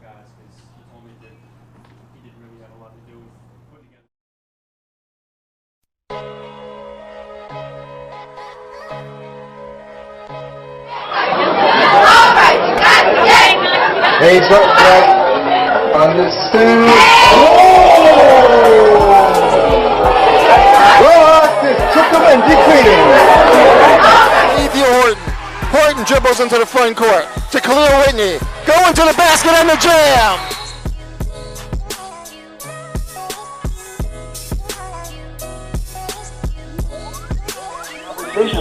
guys because he told me that he didn't really have a lot to do with putting together. Hey, right understood. Took him and defeated him. Horton dribbles into the front court to Khalil Whitney. Go into the basket and the jam.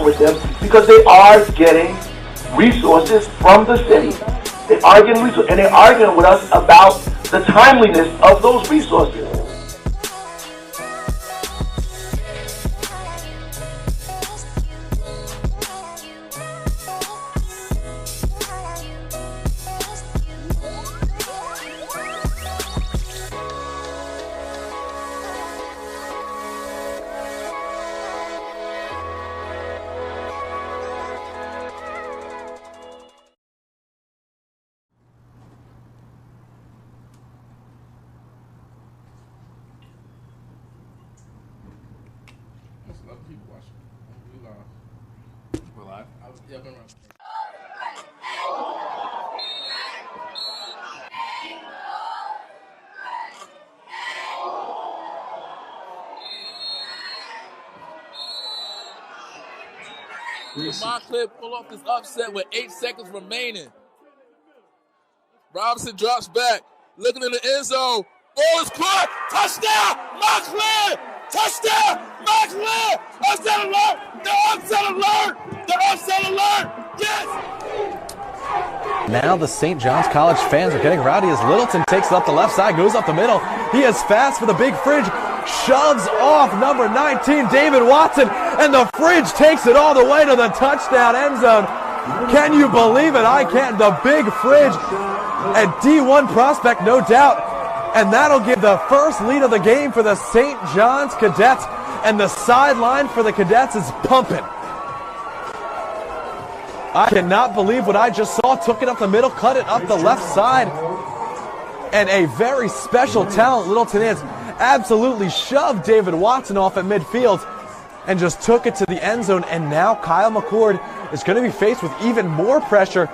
With them because they are getting resources from the city. They are getting resources, and they're arguing with us about the timeliness of those resources. People watching. We live. We're live? Yeah, I've been around. Montclair pull off this upset with 8 seconds remaining. Robinson drops back, looking in the end zone. Ball is caught. Touchdown, Montclair! Touchdown, Montclair! Upset alert! The upset alert! The upset alert! Yes! Now the St. John's College fans are getting rowdy as Littleton takes it up the left side, goes up the middle. He is fast for the big fridge, shoves off number 19, David Watson, and the fridge takes it all the way to the touchdown end zone. Can you believe it? I can't. The big fridge, a D1 prospect, no doubt. And that'll give the first lead of the game for the St. John's Cadets. And the sideline for the Cadets is pumping. I cannot believe what I just saw. Took it up the middle, cut it up the left side. And a very special talent, Littleton is, absolutely shoved David Watson off at midfield and just took it to the end zone. And now Kyle McCord is going to be faced with even more pressure,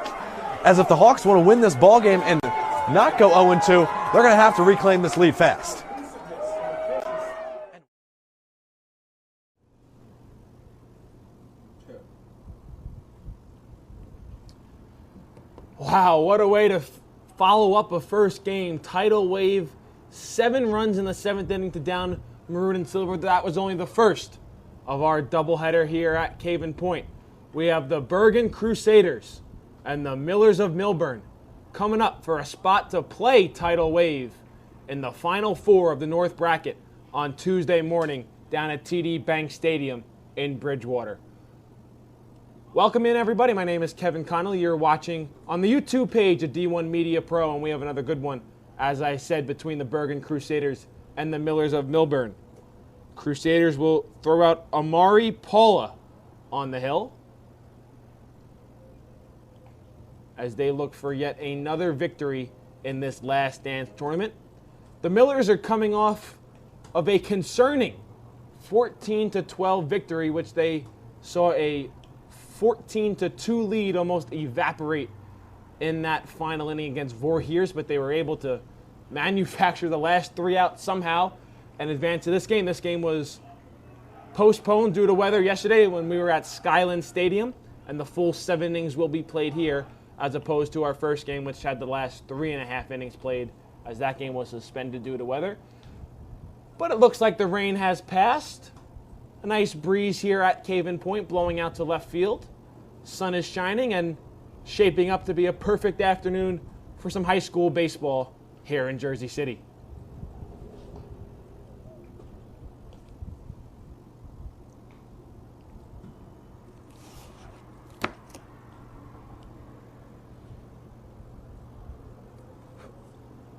as if the Hawks want to win this ball game and not go 0-2, they're going to have to reclaim this lead fast. Wow, what a way to follow up a first game. Tidal wave, 7 runs in the 7th inning to down Maroon and Silver. That was only the first of our doubleheader here at Caven Point. We have the Bergen Crusaders and the Millers of Millburn coming up for a spot to play Tidal Wave in the Final Four of the North Bracket on Tuesday morning down at TD Bank Stadium in Bridgewater. Welcome in, everybody. My name is Kevin Connolly. You're watching on the YouTube page of D1 Media Pro, and we have another good one, as I said, between the Bergen Crusaders and the Millers of Millburn. Crusaders will throw out Amari Paula on the hill as they look for yet another victory in this Last Dance tournament. The Millers are coming off of a concerning 14-12 victory, which they saw a 14-2 lead almost evaporate in that final inning against Voorheers, but they were able to manufacture the last 3 out somehow and advance to this game. This game was postponed due to weather yesterday when we were at Skyland Stadium, and the full 7 innings will be played here, as opposed to our first game, which had the last 3.5 innings played, as that game was suspended due to weather. But it looks like the rain has passed. A nice breeze here at Caven Point blowing out to left field. Sun is shining and shaping up to be a perfect afternoon for some high school baseball here in Jersey City.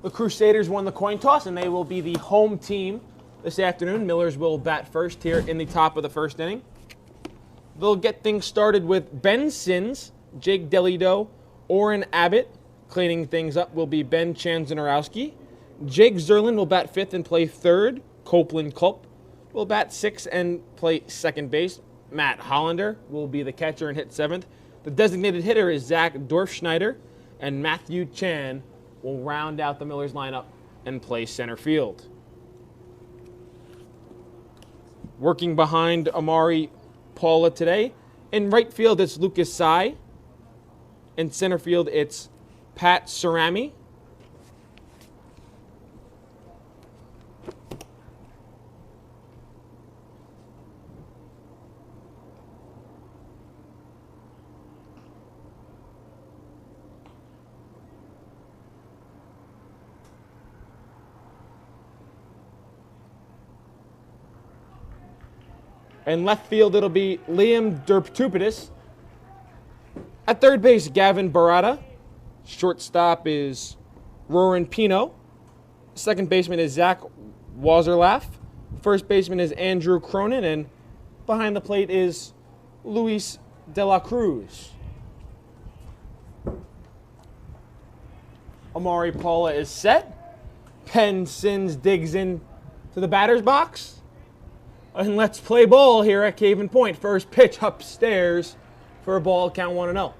The Crusaders won the coin toss, and they will be the home team this afternoon. Millers will bat first here in the top of the first inning. They'll get things started with Ben Sins, Jake Delido, Orrin Abbott, Cleaning things up will be Ben Chanzanarowski. Jake Zerlin will bat 5th and play 3rd. Copeland Culp will bat 6th and play 2nd base. Matt Hollander will be the catcher and hit 7th. The designated hitter is Zach Dorfschneider, and Matthew Chan will round out the Millers lineup and play center field. Working behind Amari Paula today. In right field, it's Lucas Tsai. In center field, it's Pat Cerami. In left field, it'll be Liam Derptupidis. At third base, Gavin Barada. Shortstop is Roran Pino. Second baseman is Zach Wazerlaff. First baseman is Andrew Cronin. And behind the plate is Luis De La Cruz. Amari Paula is set. Penn Sins digs in to the batter's box. And let's play ball here at Caven Point. First pitch upstairs for a ball, count 1-0.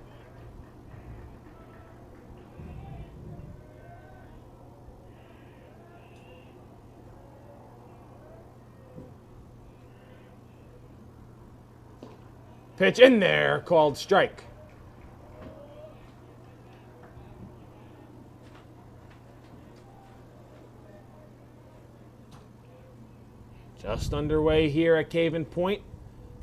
Pitch in there, called strike. Just underway here at Caven Point.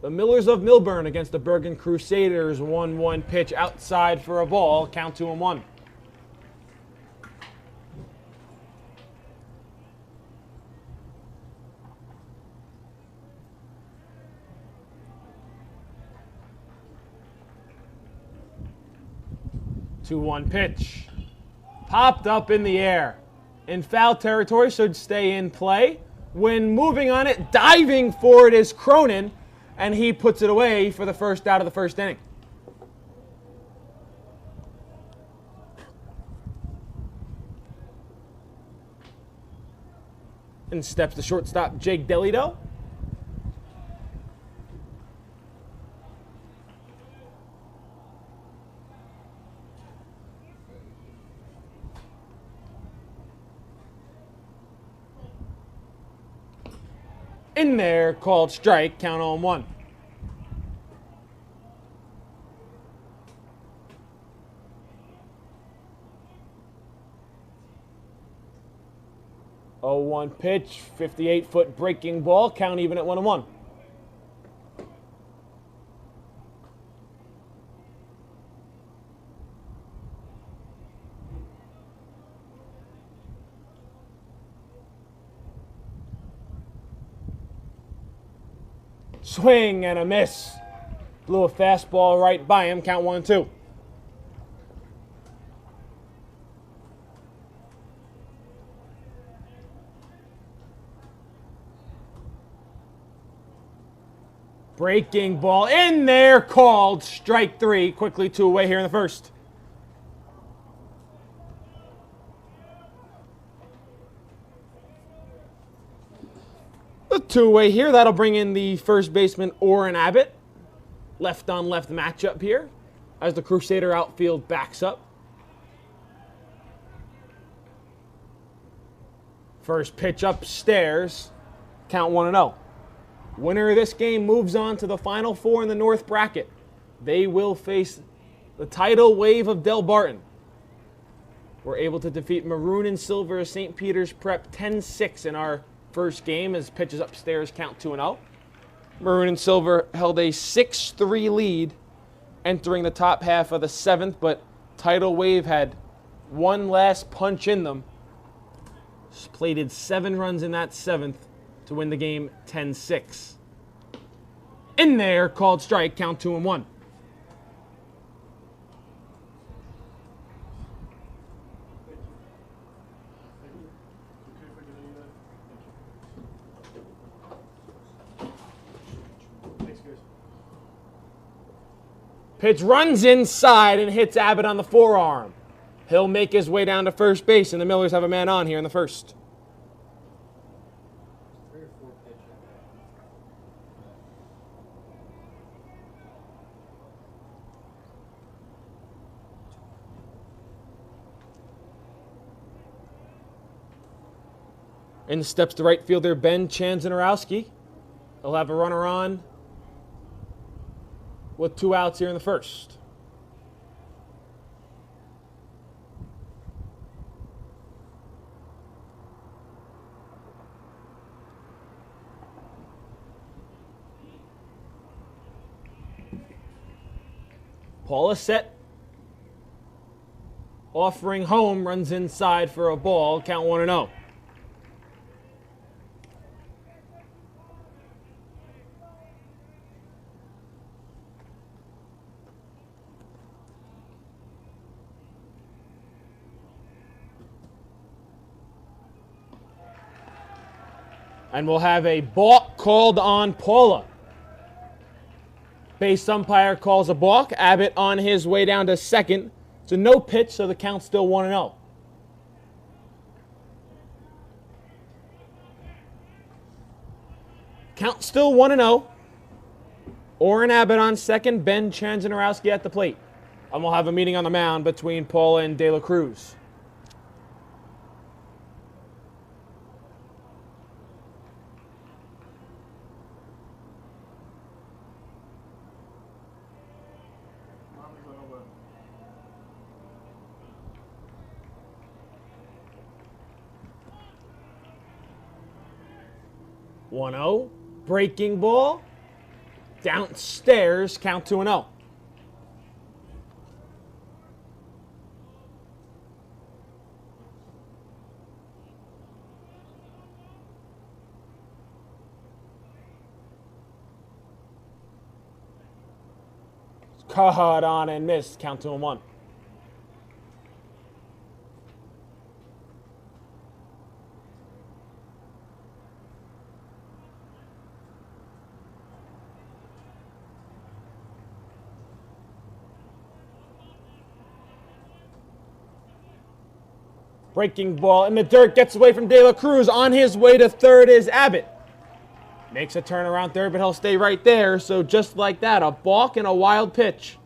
The Millers of Millburn against the Bergen Crusaders. 1-1 pitch outside for a ball. Count 2-1. Two-one pitch. Popped up in the air. In foul territory, should stay in play. When moving on it, diving for it is Cronin, and he puts it away for the first out of the first inning. And steps the shortstop, Jake Delito. In there, called strike, count on 1. Oh, 1 pitch, 58-foot breaking ball, count even at 1-1. Swing and a miss. Blew a fastball right by him. Count 1-2. Breaking ball in there, called strike 3. Quickly 2 away here in the first. The 2-way here, that'll bring in the first baseman, Orrin Abbott. Left-on-left matchup here as the Crusader outfield backs up. First pitch upstairs, count 1-0. Winner of this game moves on to the Final Four in the North bracket. They will face the tidal wave of Del Barton. We're able to defeat Maroon and Silver St. Peter's Prep 10-6 in our first game as pitches upstairs count 2-0. Maroon and Silver held a 6-3 lead entering the top half of the 7th, but Tidal Wave had one last punch in them. Plated 7 runs in that 7th to win the game 10-6. In there, called strike, count 2-1. Pitch runs inside and hits Abbott on the forearm. He'll make his way down to first base, and the Millers have a man on here in the first. In steps the right fielder, Ben Chanzanarowski. He'll have a runner on with 2 outs here in the first. Paul is set. Offering home, runs inside for a ball. Count 1-0. And we'll have a balk called on Paula. Base umpire calls a balk. Abbott on his way down to second. It's a no pitch, so the count's still 1-0. Count still 1-0. Orrin Abbott on second. Ben Chanzanarowski at the plate. And we'll have a meeting on the mound between Paula and De La Cruz. One-0, breaking ball, downstairs, count 2-0. Caught on and missed, count 2-1. Breaking ball in the dirt, gets away from De La Cruz. On his way to third is Abbott. Makes a turn around third, but he'll stay right there. So just like that, a balk and a wild pitch.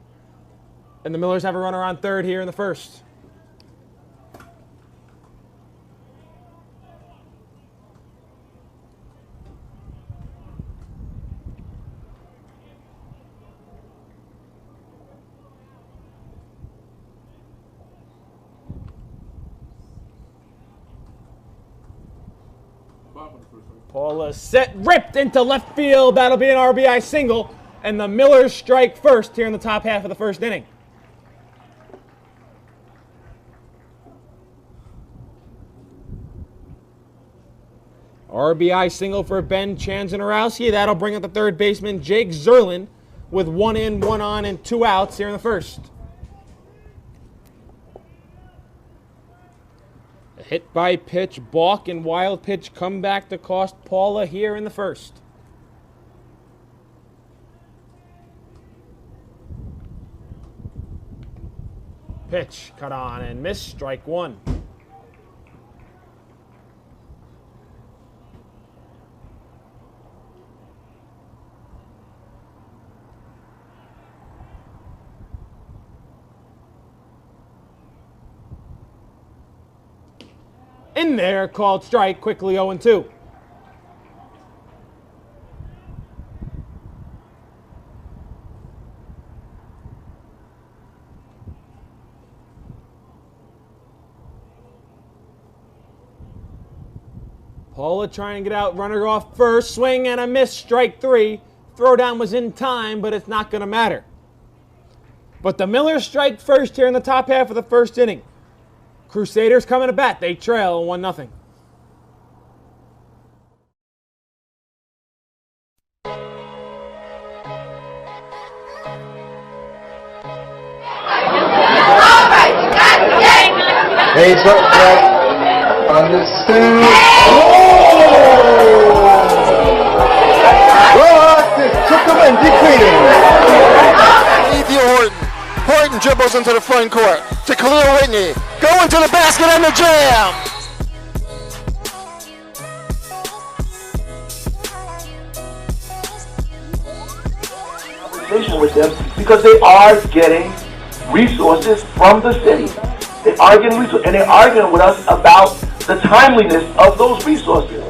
And the Millers have a runner on third here in the first. Paula set, ripped into left field. That'll be an RBI single. And the Millers strike first here in the top half of the first inning. RBI single for Ben Chanzanarowski. That'll bring up the third baseman, Jake Zerlin, with 1 in, 1 on, and 2 outs here in the first. A hit by pitch, balk, and wild pitch come back to cost Paula here in the first. Pitch, cut on and miss, strike one. In there, called strike, quickly 0-2. Paula trying to get out, runner off first, swing and a miss, strike 3. Throwdown was in time, but it's not going to matter. But the Millers strike first here in the top half of the first inning. Crusaders coming to bat. They trail 1-0. Heads up, Jack. Understood. Well, took him and defeated him. Ethan Horton. Whiten dribbles into the front court to Khalil Whitney. Going to the basket and the jam. Conversation with them because they are getting resources from the city. They are getting resources, and they're arguing with us about the timeliness of those resources.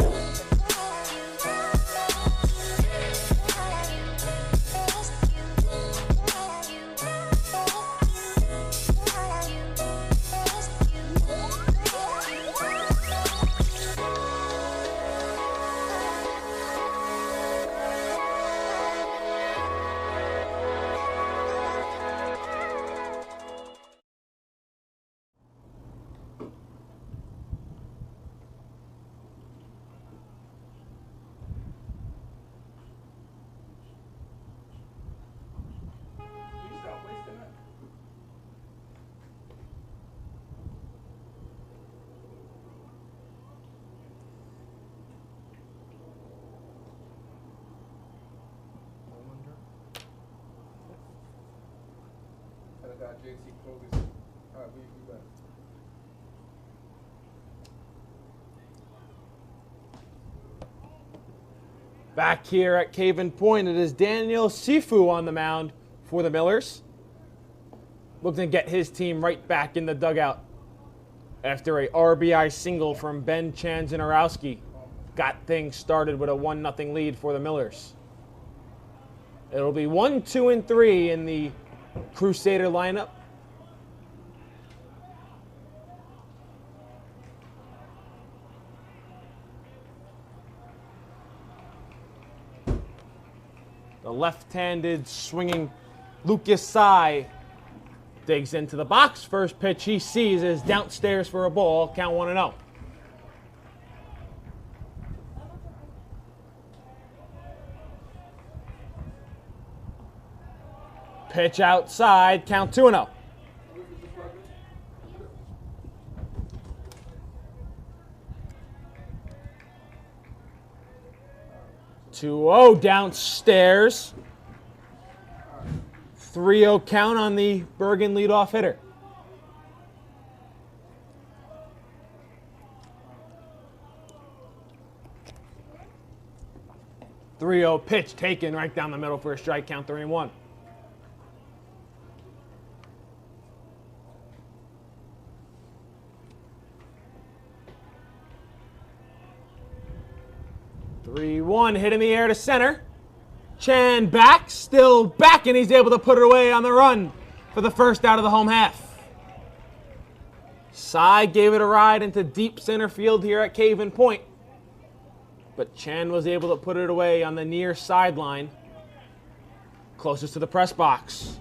Back here at Caven Point, it is Daniel Sifu on the mound for the Millers. Looking to get his team right back in the dugout after a RBI single from Ben Chanzanarowski. Got things started with a 1-0 lead for the Millers. It'll be 1, 2, and 3 in the Crusader lineup. The left-handed swinging Lucas Tsai digs into the box. First pitch he sees is downstairs for a ball. Count 1-0. Pitch outside. Count 2-0. 2-0 downstairs. 3-0 count on the Bergen leadoff hitter. .30 pitch taken right down the middle for a strike, count 3-1. Hit in the air to center. Chan back, still back, and he's able to put it away on the run for the first out of the home half. Tsai gave it a ride into deep center field here at Caven Point, but Chan was able to put it away on the near sideline, closest to the press box.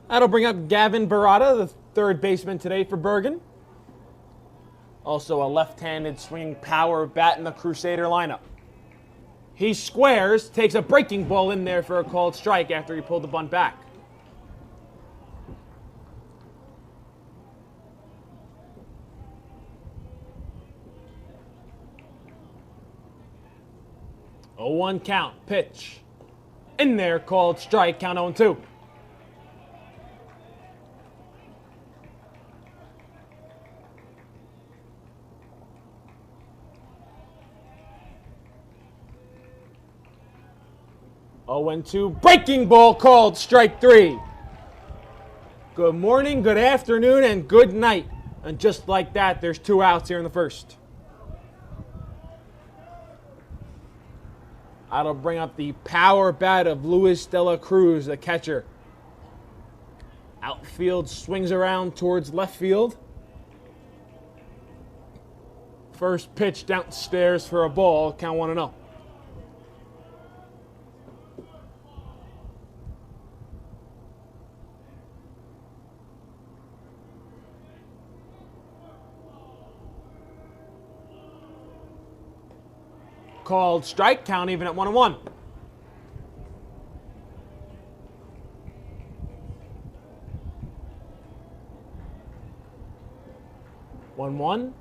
That'll bring up Gavin Barada, the third baseman today for Bergen. Also a left-handed swinging power bat in the Crusader lineup. He squares, takes a breaking ball in there for a called strike after he pulled the bunt back. A 1 count, pitch. In there, called strike, count 0-2. Oh, 2, breaking ball called, strike 3. Good morning, good afternoon, and good night. And just like that, there's 2 outs here in the first. That'll bring up the power bat of Luis de la Cruz, the catcher. Outfield swings around towards left field. First pitch downstairs for a ball, count 1-0. Called strike, count even at 1-1. One,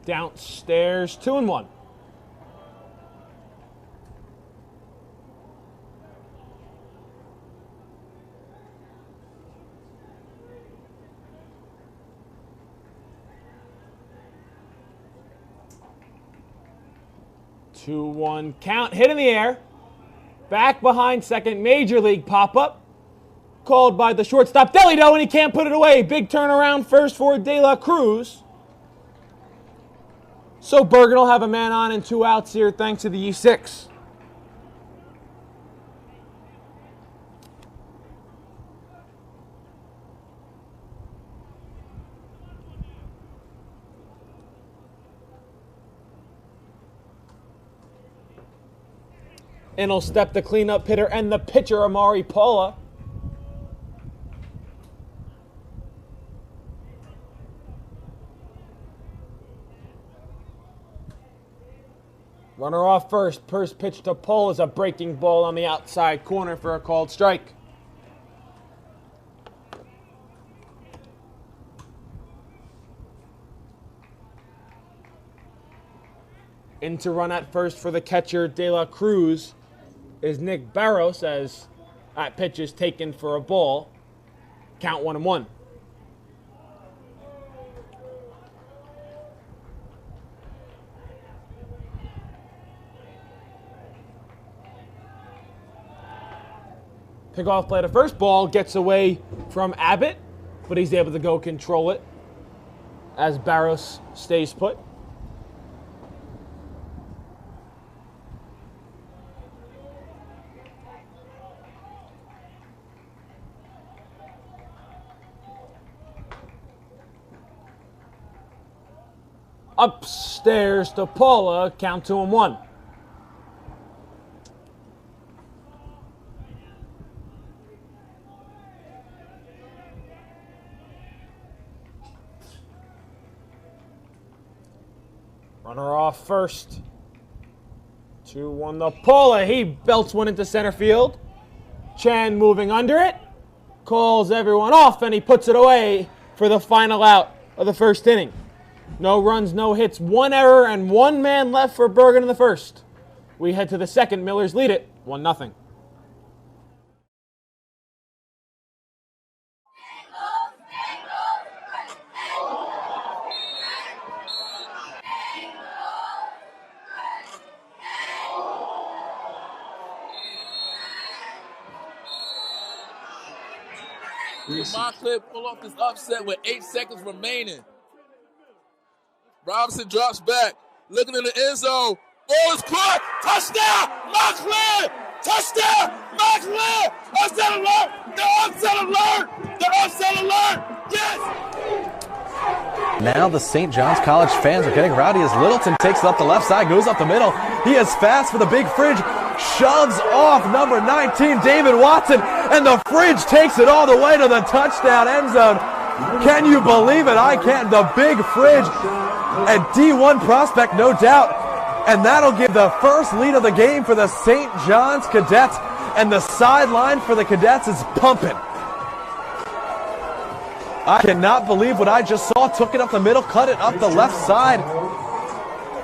downstairs, 2-1. 2-1 count. Hit in the air. Back behind second. Major league pop-up. Called by the shortstop Delito, and he can't put it away. Big turnaround first for De La Cruz. So Bergen will have a man on and 2 outs here thanks to the E6. And he'll step the cleanup hitter and the pitcher, Amari Paula. Runner off first. First pitch to Paul is a breaking ball on the outside corner for a called strike. In to run at first for the catcher, De La Cruz, is Nick Barros, as that pitch is taken for a ball. Count 1-1. Pickoff play to first. Ball gets away from Abbott, but he's able to go control it as Barros stays put. Upstairs to Paula, count 2-1. Runner off first. 2-1 to Paula. He belts one into center field. Chan moving under it. Calls everyone off, and he puts it away for the final out of the first inning. No runs, no hits, 1 error, and 1 man left for Bergen in the first. We head to the second. Millers lead it 1-0. Montclair pull off this upset with 8 seconds remaining. Robinson drops back, looking in the end zone. Ball is caught. Touchdown, Montclair! Touchdown, Montclair! Upset alert! The upset alert! The upset alert! Yes! Now the St. John's College fans are getting rowdy as Littleton takes it up the left side, goes up the middle. He is fast for the big fridge, shoves off number 19, David Watson, and the fridge takes it all the way to the touchdown end zone. Can you believe it? I can't. The big fridge, a D1 prospect, no doubt. And that'll give the first lead of the game for the St. John's Cadets. And the sideline for the Cadets is pumping. I cannot believe what I just saw. Took it up the middle, cut it up the left side.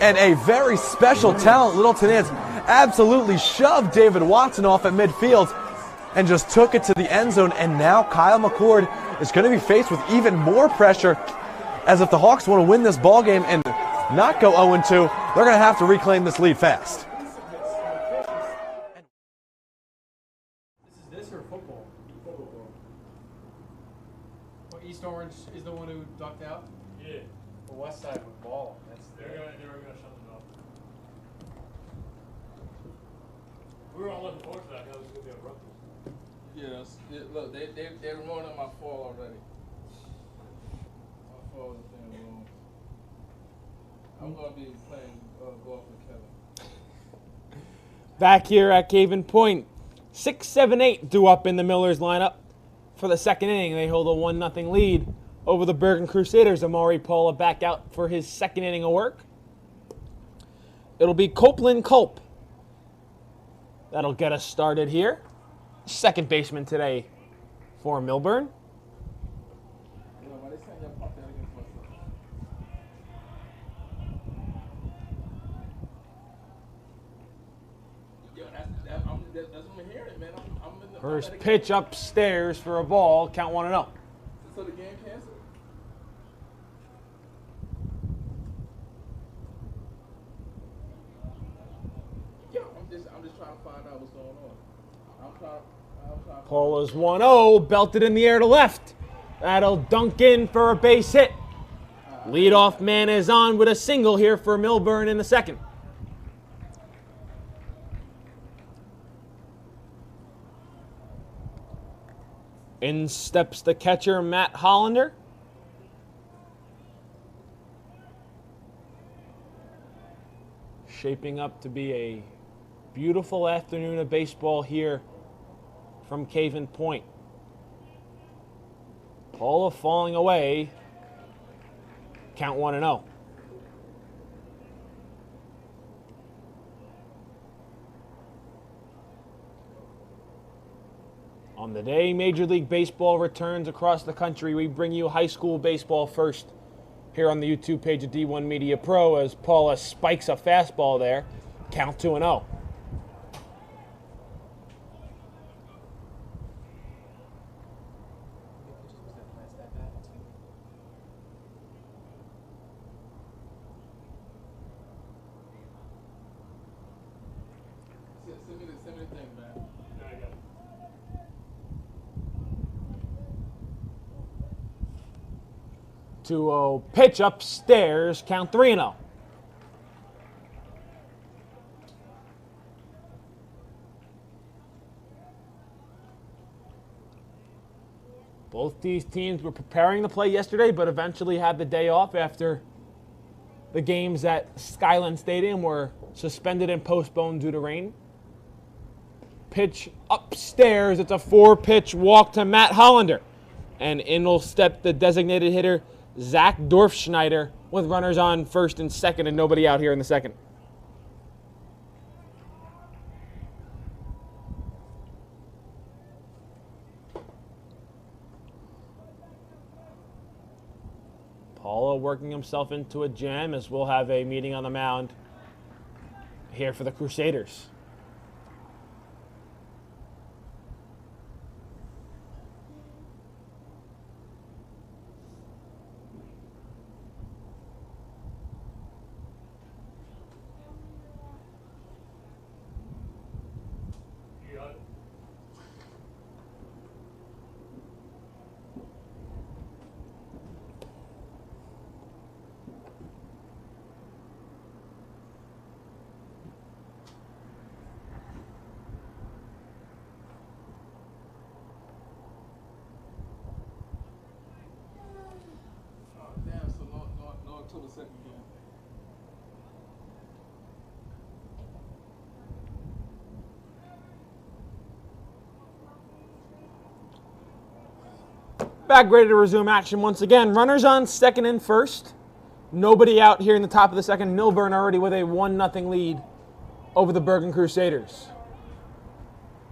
And a very special talent Littleton is. Absolutely shoved David Watson off at midfield and just took it to the end zone. And now Kyle McCord is going to be faced with even more pressure, as if the Hawks want to win this ball game and not go 0-2, they're going to have to reclaim this lead fast. This or football? Football. Well, East Orange is the one who ducked out? Yeah. The West Side with ball. They were going to shut them up. We were all looking forward to that. That was going to be a rough. Yes. Yeah, look, they're ruining my fall already. My fall is damn wrong. I'm going to be playing golf with Kevin. Back here at Caven Point, 6, 7, 8 due up in the Millers lineup for the second inning. They hold a 1-0 lead over the Bergen Crusaders. Amari Paula back out for his second inning of work. It'll be Copeland Culp that'll get us started here. Second baseman today for Millburn. First pitch upstairs for a ball. Count 1-0. So the game canceled? Paula's 1-0, belted in the air to left. That'll dunk in for a base hit. Leadoff man is on with a single here for Millburn in the second. In steps the catcher, Matt Hollander. Shaping up to be a beautiful afternoon of baseball here from Caven Point. Paula falling away. Count 1-0. On the day Major League Baseball returns across the country, we bring you high school baseball first here on the YouTube page of D1 Media Pro as Paula spikes a fastball there. Count 2-0. Send me the thing, man. Yeah, I got it. 2-0 pitch upstairs, count 3-0. Both these teams were preparing to play yesterday, but eventually had the day off after the games at Skyland Stadium were suspended and postponed due to rain. Pitch upstairs, it's a 4-pitch walk to Matt Hollander. And in will step the designated hitter, Zach Dorfschneider, with runners on first and second and nobody out here in the second. Paula working himself into a jam as we'll have a meeting on the mound here for the Crusaders. Until the second game. Back ready to resume action once again. Runners on second and first. Nobody out here in the top of the second. Millburn already with a 1-0 lead over the Bergen Crusaders.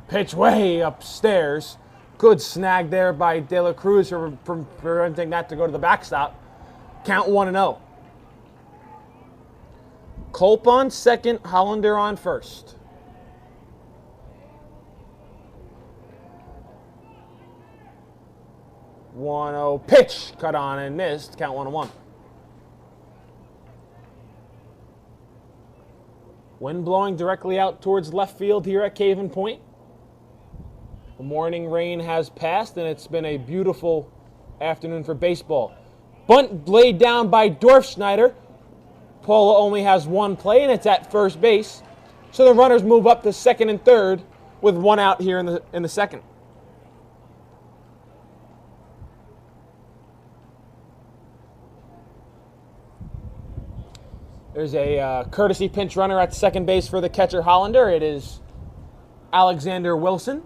Pitch way upstairs. Good snag there by De La Cruz for preventing that to go to the backstop. Count 1-0. Culp on second, Hollander on first. One-oh pitch, cut on and missed. Count 1-1. Wind blowing directly out towards left field here at Caven Point. The morning rain has passed and it's been a beautiful afternoon for baseball. Bunt laid down by Dorfschneider. Paula only has one play, and it's at first base. So the runners move up to second and third with one out here in the second. There's a courtesy pinch runner at second base for the catcher Hollander. It is Alexander Wilson.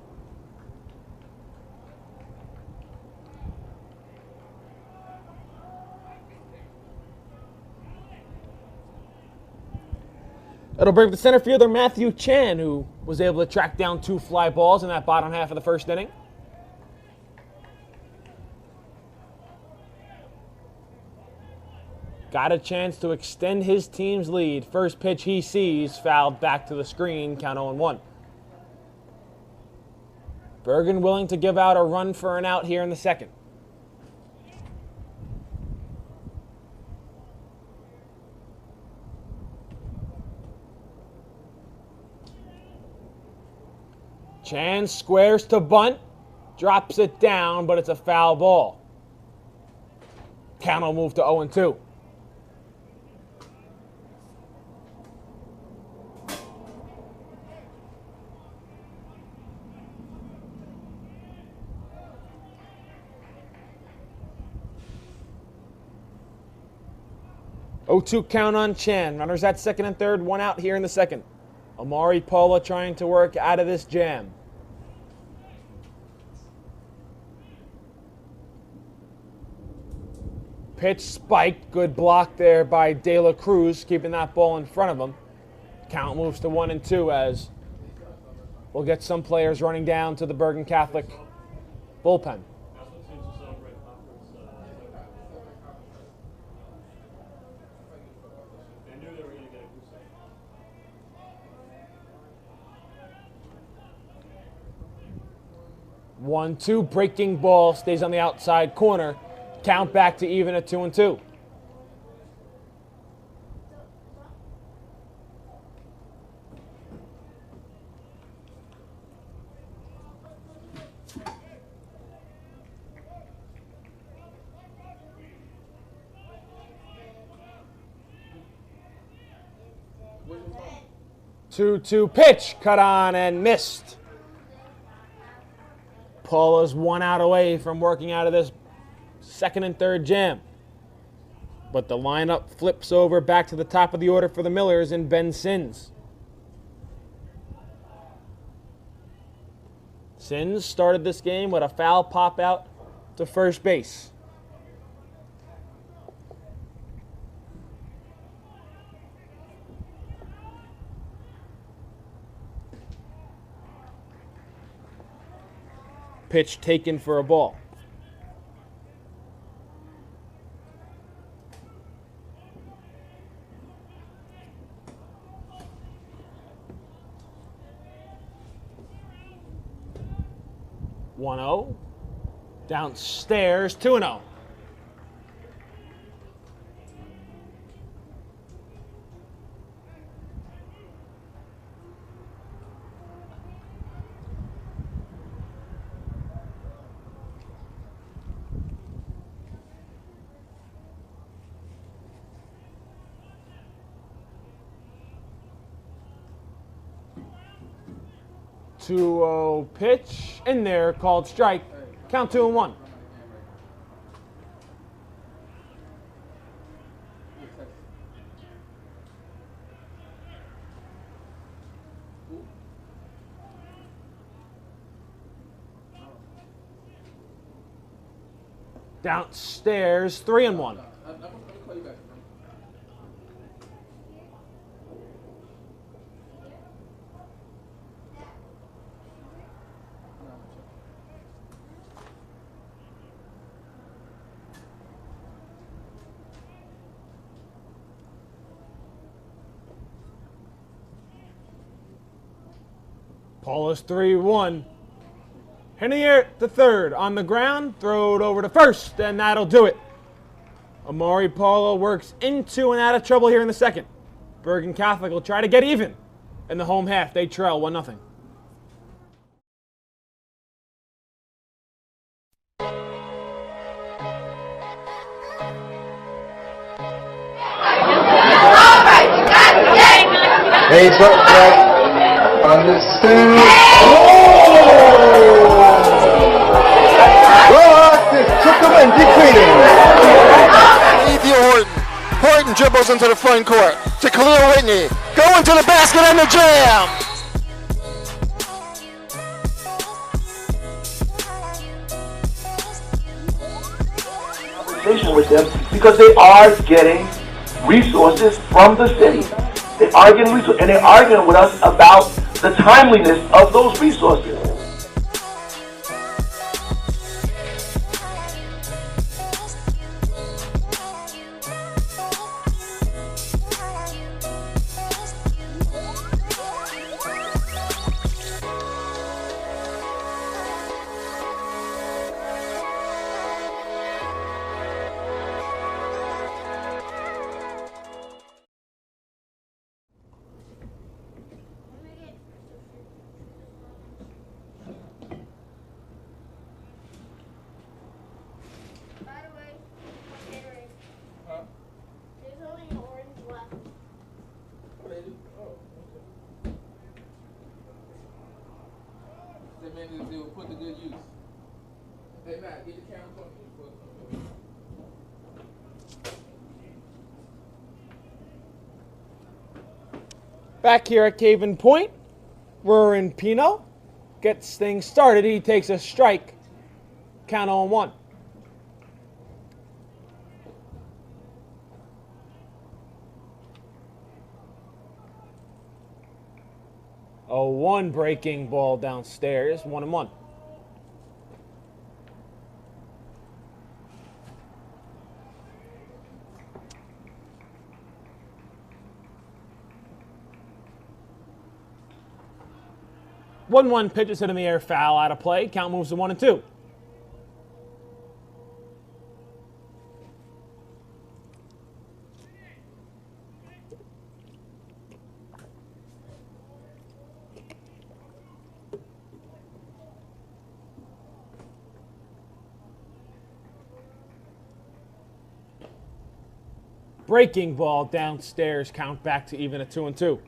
It'll bring the center fielder Matthew Chan, who was able to track down 2 fly balls in that bottom half of the first inning. Got a chance to extend his team's lead. First pitch he sees, fouled back to the screen, count 0-1. Bergen willing to give out a run for an out here in the second. Chan squares to bunt, drops it down, but it's a foul ball. Count will move to 0-2. Oh-2 count on Chan. Runners at second and third, one out here in the second. Amari Paula trying to work out of this jam. Pitch spiked. Good block there by De La Cruz, keeping that ball in front of him. Count moves to 1-2 as we'll get some players running down to the Bergen Catholic bullpen. One-two, breaking ball, stays on the outside corner. Count back to even at 2-2. Two-two pitch, cut on and missed. Paula's one out away from working out of this second and third jam. But the lineup flips over back to the top of the order for the Millers in Ben Sins. Sins started this game with a foul pop out to first base. Pitch taken for a ball. One-0. Downstairs, 2-0. Two-0 pitch in there, called strike. Count 2-1. Downstairs, 3-1. Paula's 3-1. In the air to third. On the ground, throw it over to first, and that'll do it. Amari Paula works into and out of trouble here in the second. Bergen Catholic will try to get even. In the home half, they trail 1-0. Hey, so, on this two. Rock is took him and decreasing. Horton dribbles into the front court to Khalil Whitney. Going to the basket and the jam. Conversation with them because they are getting resources from the city. They are getting resources, and they're arguing with us about the timeliness of those resources. they were put to good use. Hey, Matt, get the camera on me. Back here at Caven Point, Rurin Pino gets things started. He takes a strike. Count on 1. A 1 breaking ball downstairs, 1-1. One pitch is hit in the air, foul, out of play. Count moves to 1-2. Breaking ball downstairs, count back to even at 2-2.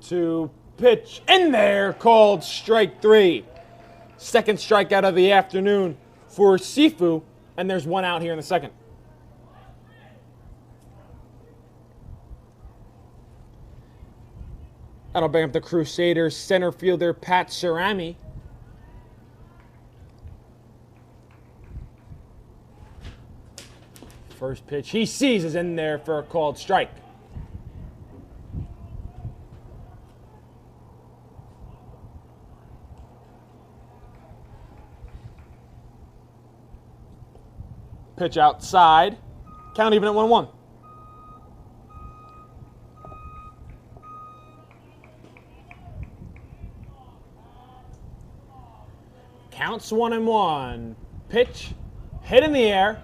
Two pitch in there, called strike 3. Second strikeout of the afternoon for Sifu, and there's 1 out here in the second. That'll bring up the Crusaders center fielder Pat Cerami. First pitch he sees is in there for a called strike. Pitch outside. Count even at 1-1. Counts 1-1. Pitch hit in the air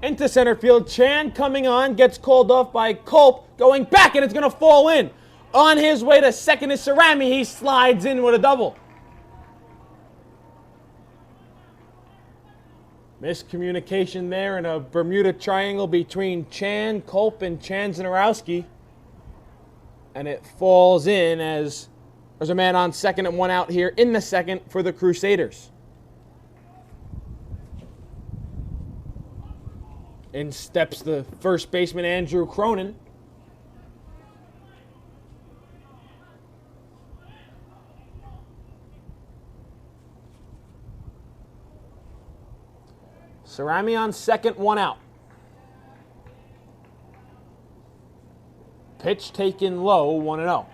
into center field. Chan coming on, gets called off by Culp, going back, and it's going to fall in. On his way to second is Cerami. He slides in with a double. Miscommunication there in a Bermuda Triangle between Chan, Culp, and Chanzanarowski. And it falls in as there's a man on second and 1 out here in the second for the Crusaders. In steps the first baseman, Andrew Cronin. Cerami on second, 1 out. Pitch taken low, 1-0.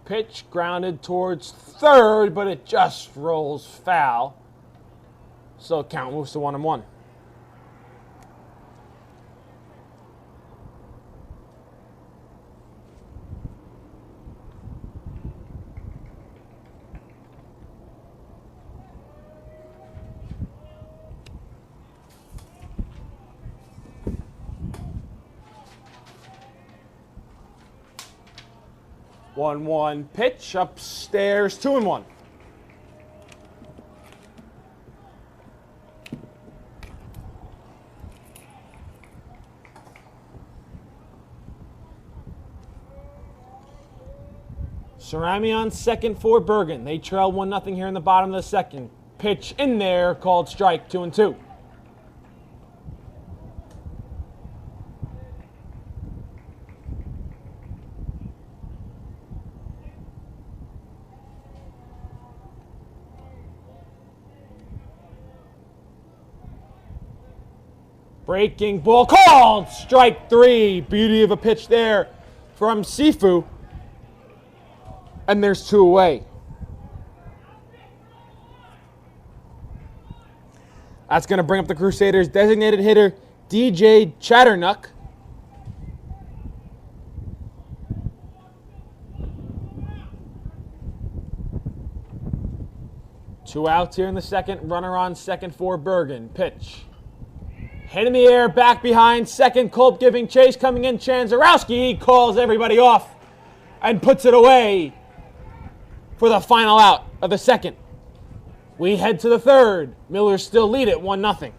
Pitch grounded towards third, but it just rolls foul. So count moves to 1-1. One pitch upstairs, 2-1. Cerami on second for Bergen. They trail 1-0 here in the bottom of the second. Pitch in there, called strike, 2-2. Breaking ball called strike 3. Beauty of a pitch there from Sifu. And there's 2 away. That's going to bring up the Crusaders' designated hitter, DJ Chatternuck. 2 outs here in the second. Runner on second for Bergen. Pitch. Hit in the air, back behind second. Culp giving chase, coming in. Chanzarowski, he calls everybody off and puts it away for the final out of the second. We head to the third. Millers still lead it 1-0.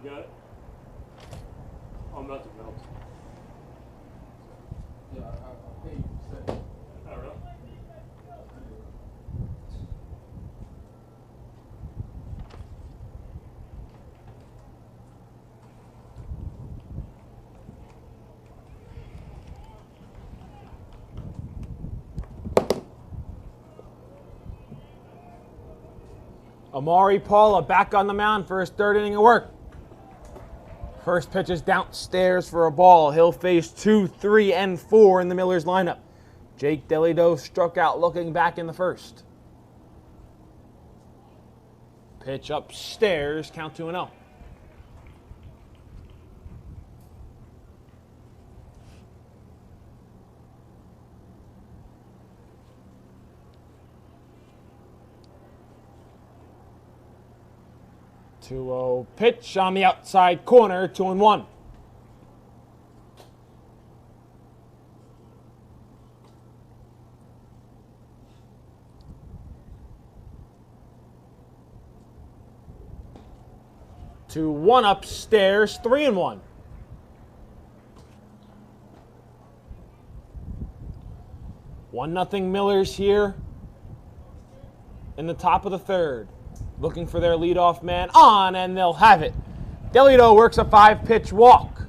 You got it? Oh, I'm about to melt. Yeah, I'll pay you for a Oh, really? Amari Paula back on the mound for his third inning of work. First pitch is downstairs for a ball. He'll face 2, 3, and 4 in the Millers lineup. Jake Delido struck out looking back in the first. Pitch upstairs, count 2-0. Pitch on the outside corner, 2-1. To 1 upstairs, 3-1. One nothing Millers here in the top of the third. Looking for their leadoff man on, and they'll have it. Delito works a 5-pitch walk.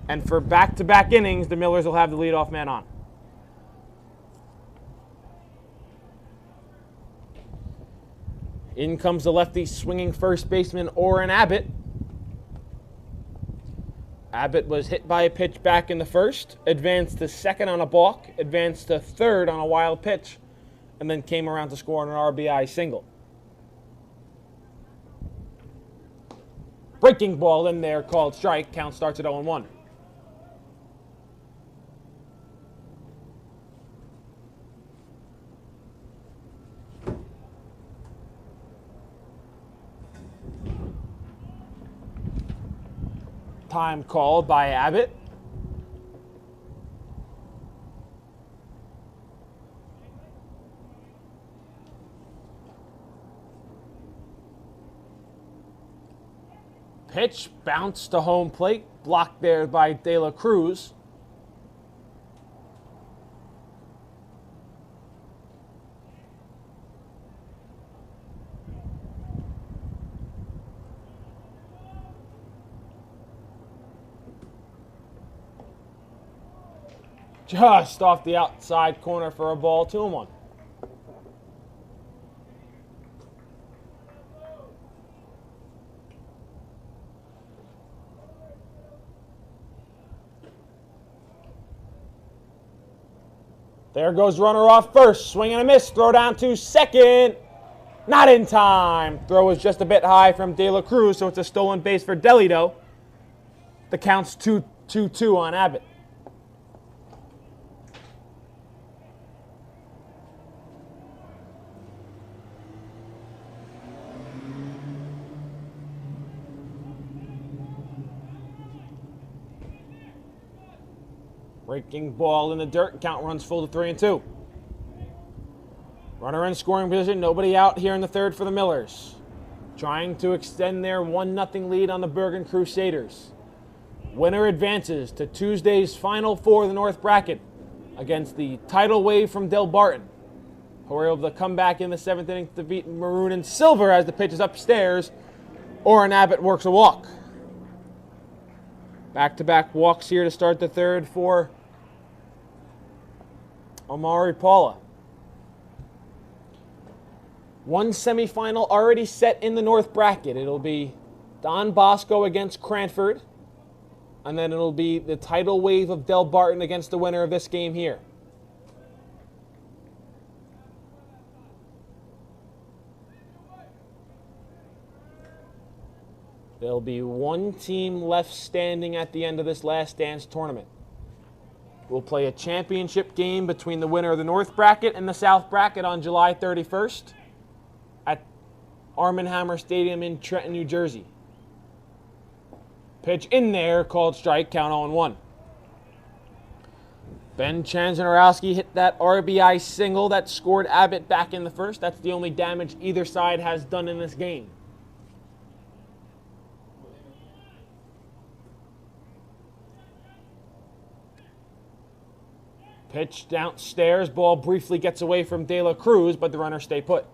And for back-to-back innings, the Millers will have the leadoff man on. In comes the lefty swinging first baseman Orrin Abbott. Abbott was hit by a pitch back in the first, advanced to second on a balk, advanced to third on a wild pitch, and then came around to score on an RBI single. Breaking ball in there called strike. Count starts at 0-1. Time called by Abbott. Pitch bounced to home plate, blocked there by De La Cruz. Just off the outside corner for a ball, 2-1. There goes runner off first. Swing and a miss. Throw down to second. Not in time. Throw was just a bit high from De La Cruz, so it's a stolen base for Delito. The count's 2-2 on Abbott. Breaking ball in the dirt. Count runs full to 3-2. Runner in scoring position. Nobody out here in the third for the Millers. Trying to extend their 1-0 lead on the Bergen Crusaders. Winner advances to Tuesday's Final Four of the North Bracket against the tidal wave from Del Barton, who were able to come back in the 7th inning to beat Maroon and Silver as the pitch is upstairs. Orrin Abbott works a walk. Back-to-back walks here to start the third for Omari Paula. One semifinal already set in the North Bracket. It'll be Don Bosco against Cranford, and then it'll be the tidal wave of Del Barton against the winner of this game here. There'll be one team left standing at the end of this last dance tournament. We'll play a championship game between the winner of the North Bracket and the South Bracket on July 31st at Arm & Hammer Stadium in Trenton, New Jersey. Pitch in there, called strike, count 0-1. Ben Chanzanarowski hit that RBI single that scored Abbott back in the first. That's the only damage either side has done in this game. Pitch downstairs, ball briefly gets away from De La Cruz, but the runner stay put.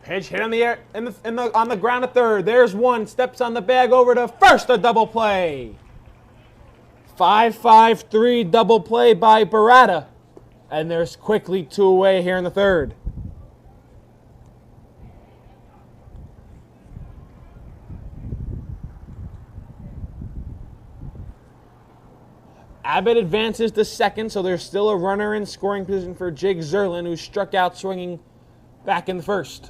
Pitch hit on the air, on the ground at third. There's one, steps on the bag over to first, a double play. 5-5-3 double play by Barata. And there's quickly 2 away here in the third. Abbott advances to second, so there's still a runner in scoring position for Jake Zerlin, who struck out swinging back in the first.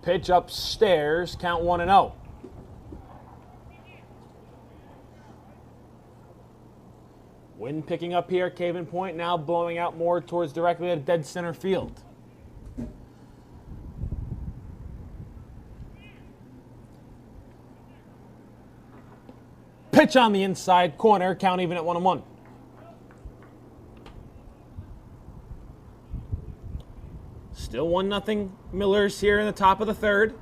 Pitch upstairs, count 1-0. Wind picking up here at Caven Point, now blowing out more towards directly at dead center field. Pitch on the inside corner, count even at 1-1. Still 1-0 Millers here in the top of the third.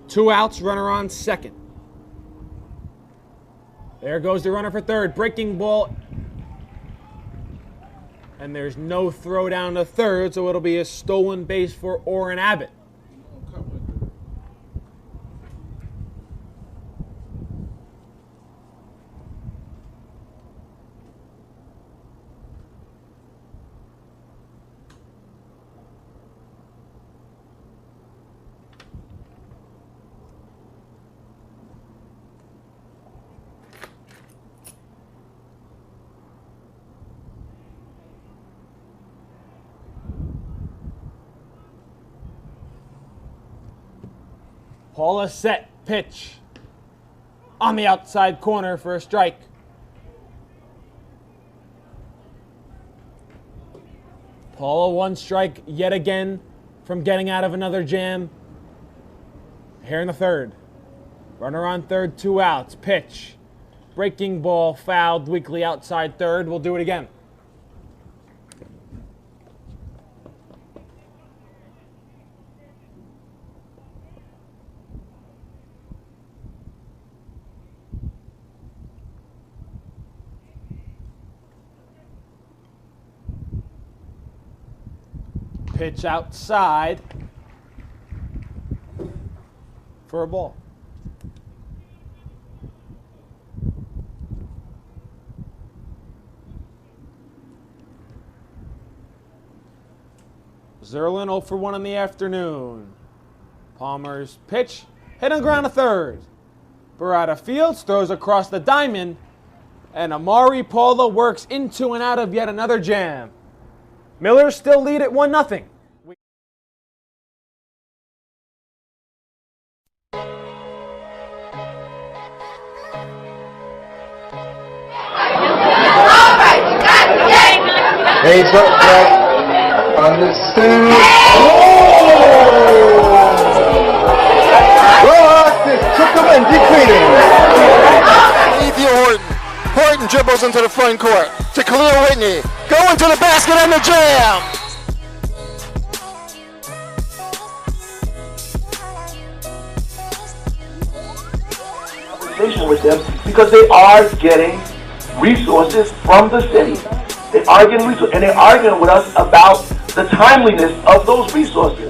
2 outs, runner on second. There goes the runner for third. Breaking ball. And there's no throw down to third, so it'll be a stolen base for Orrin Abbott. Paula set, pitch on the outside corner for a strike. Paula 1 strike yet again from getting out of another jam here in the third. Runner on third, 2 outs, pitch. Breaking ball fouled weakly outside third. We'll do it again. Pitch outside for a ball. Zerlin 0 for 1 in the afternoon. Palmer's pitch hit on ground to third. Barada Fields throws across the diamond, and Amari Paula works into and out of yet another jam. Millers still lead at 1-0. Hey, so, understood. Rock is trickle and decreasing. Horton dribbles into the front court to Khalil Whitney. Going to the basket and the jam. Conversation with them because they are getting resources from the city. They are getting resources, and they're arguing with us about the timeliness of those resources.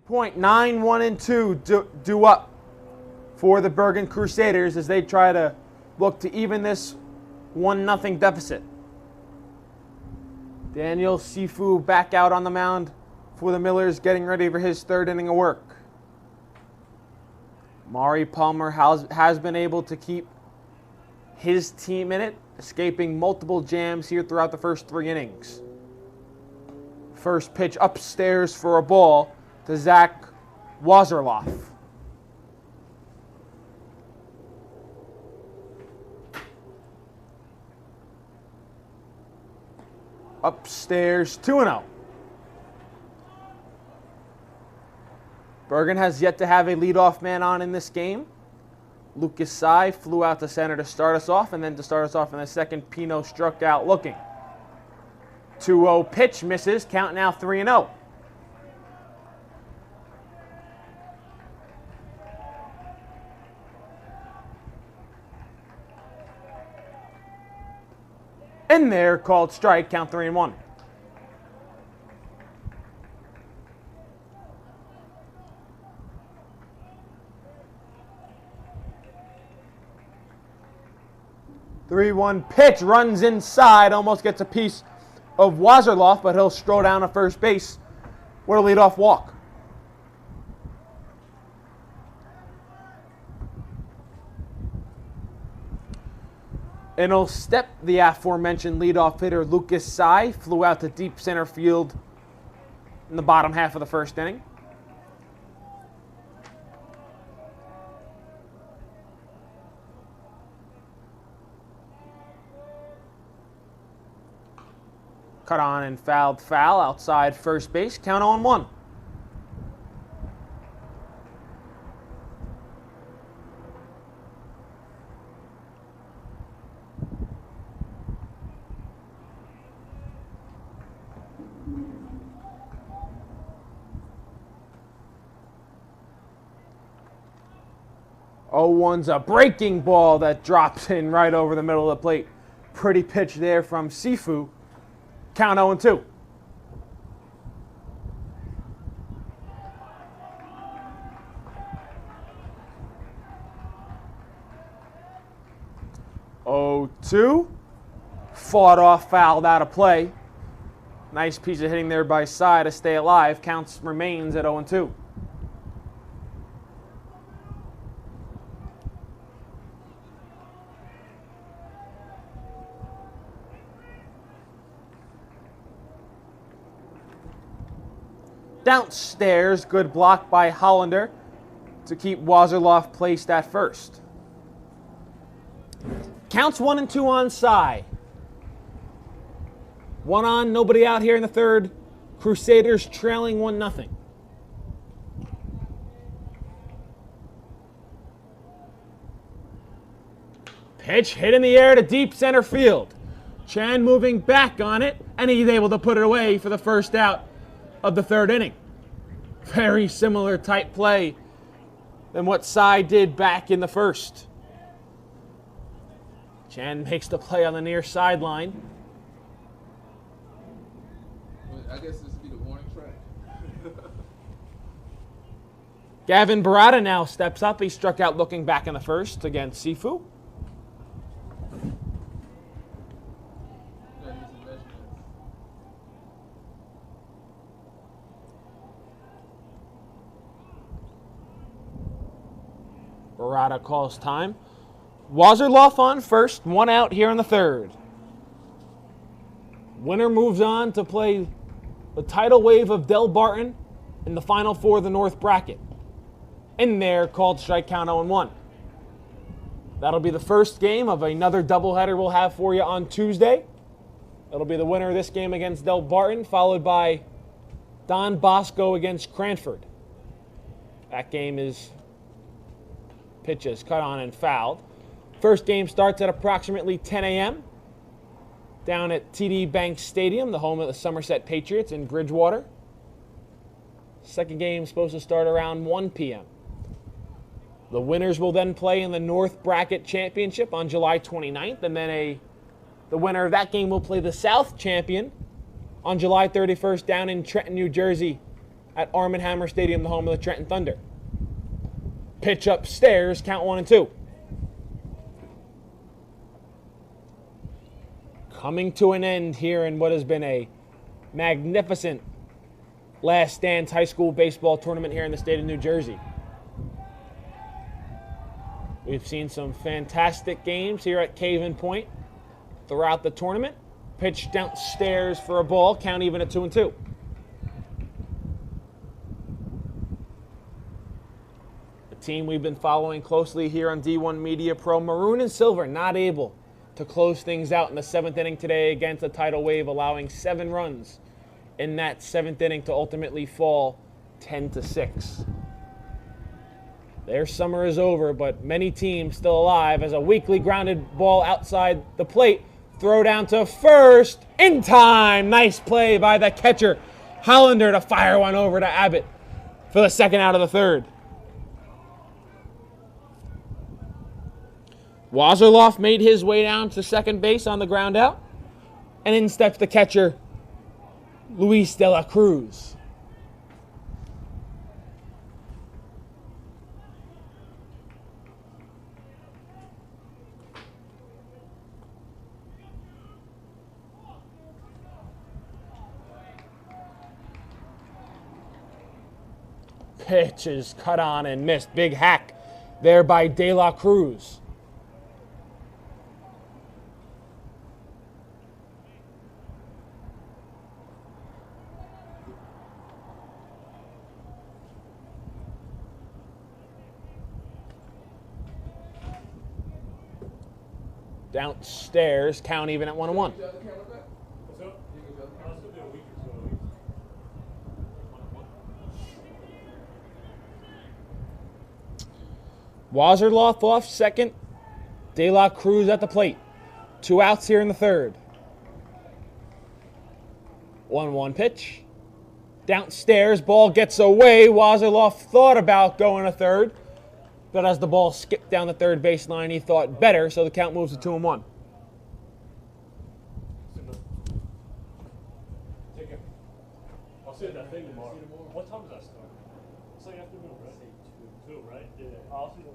Point 9, 1, and 2 do up for the Bergen Crusaders as they try to look to even this 1-0 deficit. Daniel Sifu back out on the mound for the Millers, getting ready for his third inning of work. Mari Palmer has been able to keep his team in it, escaping multiple jams here throughout the first 3 innings. First pitch upstairs for a ball to Zach Wazerloff. Upstairs 2-0. Bergen has yet to have a leadoff man on in this game. Lucas Tsai flew out to center to start us off, and then to start us off in the second, Pino struck out looking. 2-0 pitch misses, count now 3-0. In there, called strike, count 3-1. Three-one pitch, runs inside, almost gets a piece of Wazerloff, but he'll stroll down to first base with a leadoff walk. And he'll step the aforementioned leadoff hitter Lucas Tsai, flew out to deep center field in the bottom half of the first inning. Cut on and fouled foul outside first base, count 0-1. One's a breaking ball that drops in right over the middle of the plate. Pretty pitch there from Sifu. Count 0-2. Fought off, fouled out of play. Nice piece of hitting there by Tsai to stay alive. Counts remains at 0-2. Downstairs, good block by Hollander to keep Wazerloff placed at first. Counts 1 and 2 on Cy. 1 on, nobody out here in the third. Crusaders trailing 1-0. Pitch hit in the air to deep center field. Chan moving back on it, and he's able to put it away for the first out of the third inning. Very similar type play than what Cy did back in the first. Chan makes the play on the near sideline. I guess this would be the warning track. Gavin Barada now steps up. He struck out looking back in the first against Sifu. Barada calls time. Wazerloff on first, 1 out here in the third. Winner moves on to play the tidal wave of Del Barton in the Final Four of the North Bracket. In there, called strike count 0-1. That'll be the first game of another doubleheader we'll have for you on Tuesday. That'll be the winner of this game against Del Barton, followed by Don Bosco against Cranford. That game is pitches cut on and fouled. First game starts at approximately 10 a.m. down at TD Bank Stadium, the home of the Somerset Patriots in Bridgewater. Second game is supposed to start around 1 p.m. The winners will then play in the North Bracket Championship on July 29th, and then the winner of that game will play the South Champion on July 31st down in Trenton, New Jersey at Arm & Hammer Stadium, the home of the Trenton Thunder. Pitch upstairs, count 1 and 2. Coming to an end here in what has been a magnificent Last Dance high school baseball tournament here in the state of New Jersey. We've seen some fantastic games here at Cave & Point throughout the tournament. Pitch downstairs for a ball, count even at 2 and 2. The team we've been following closely here on D1 Media Pro, Maroon and Silver, not able to close things out in the 7th inning today against a tidal wave, allowing 7 runs in that 7th inning to ultimately fall 10-6. Their summer is over, but many teams still alive as a weakly grounded ball outside the plate. Throw down to first in time. Nice play by the catcher, Hollander, to fire one over to Abbott for the second out of the third. Wazerloff made his way down to second base on the ground out, and in steps the catcher, Luis de la Cruz. Pitch is cut on and missed. Big hack there by De La Cruz. Downstairs, count even at 1-1. Wazerloff off second. De La Cruz at the plate. 2 outs here in the third. 1-1 pitch. Downstairs, ball gets away. Wazerloff thought about going to third, but as the ball skipped down the third baseline, he thought better, so the count moves to 2-1. I'll say that thing tomorrow. What time does that start? It's like afternoon, right? 2, right? Yeah. I'll see that.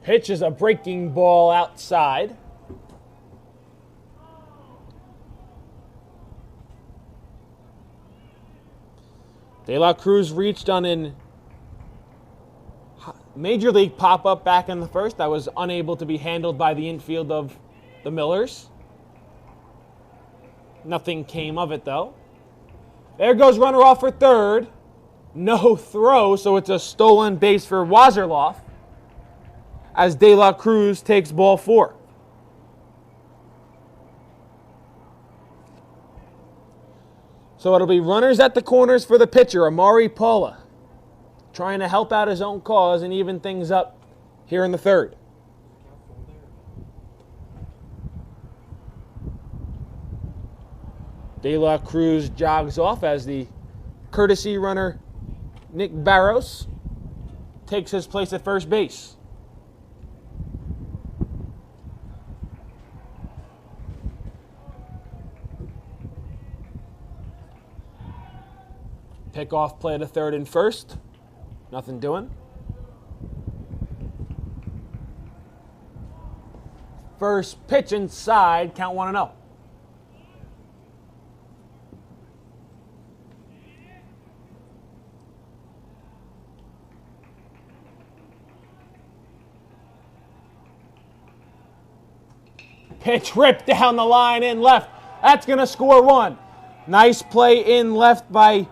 Pitch is a breaking ball outside. De La Cruz reached on an Major League pop-up back in the first that was unable to be handled by the infield of the Millers. Nothing came of it, though. There goes runner off for third. No throw, so it's a stolen base for Wazerloff as De La Cruz takes ball 4. So it'll be runners at the corners for the pitcher, Amari Paula, trying to help out his own cause and even things up here in the third. De La Cruz jogs off as the courtesy runner, Nick Barros, takes his place at first base. Pickoff play to third and first. Nothing doing. First pitch inside, count 1-0. Pitch ripped down the line in left. That's going to score 1. Nice play in left by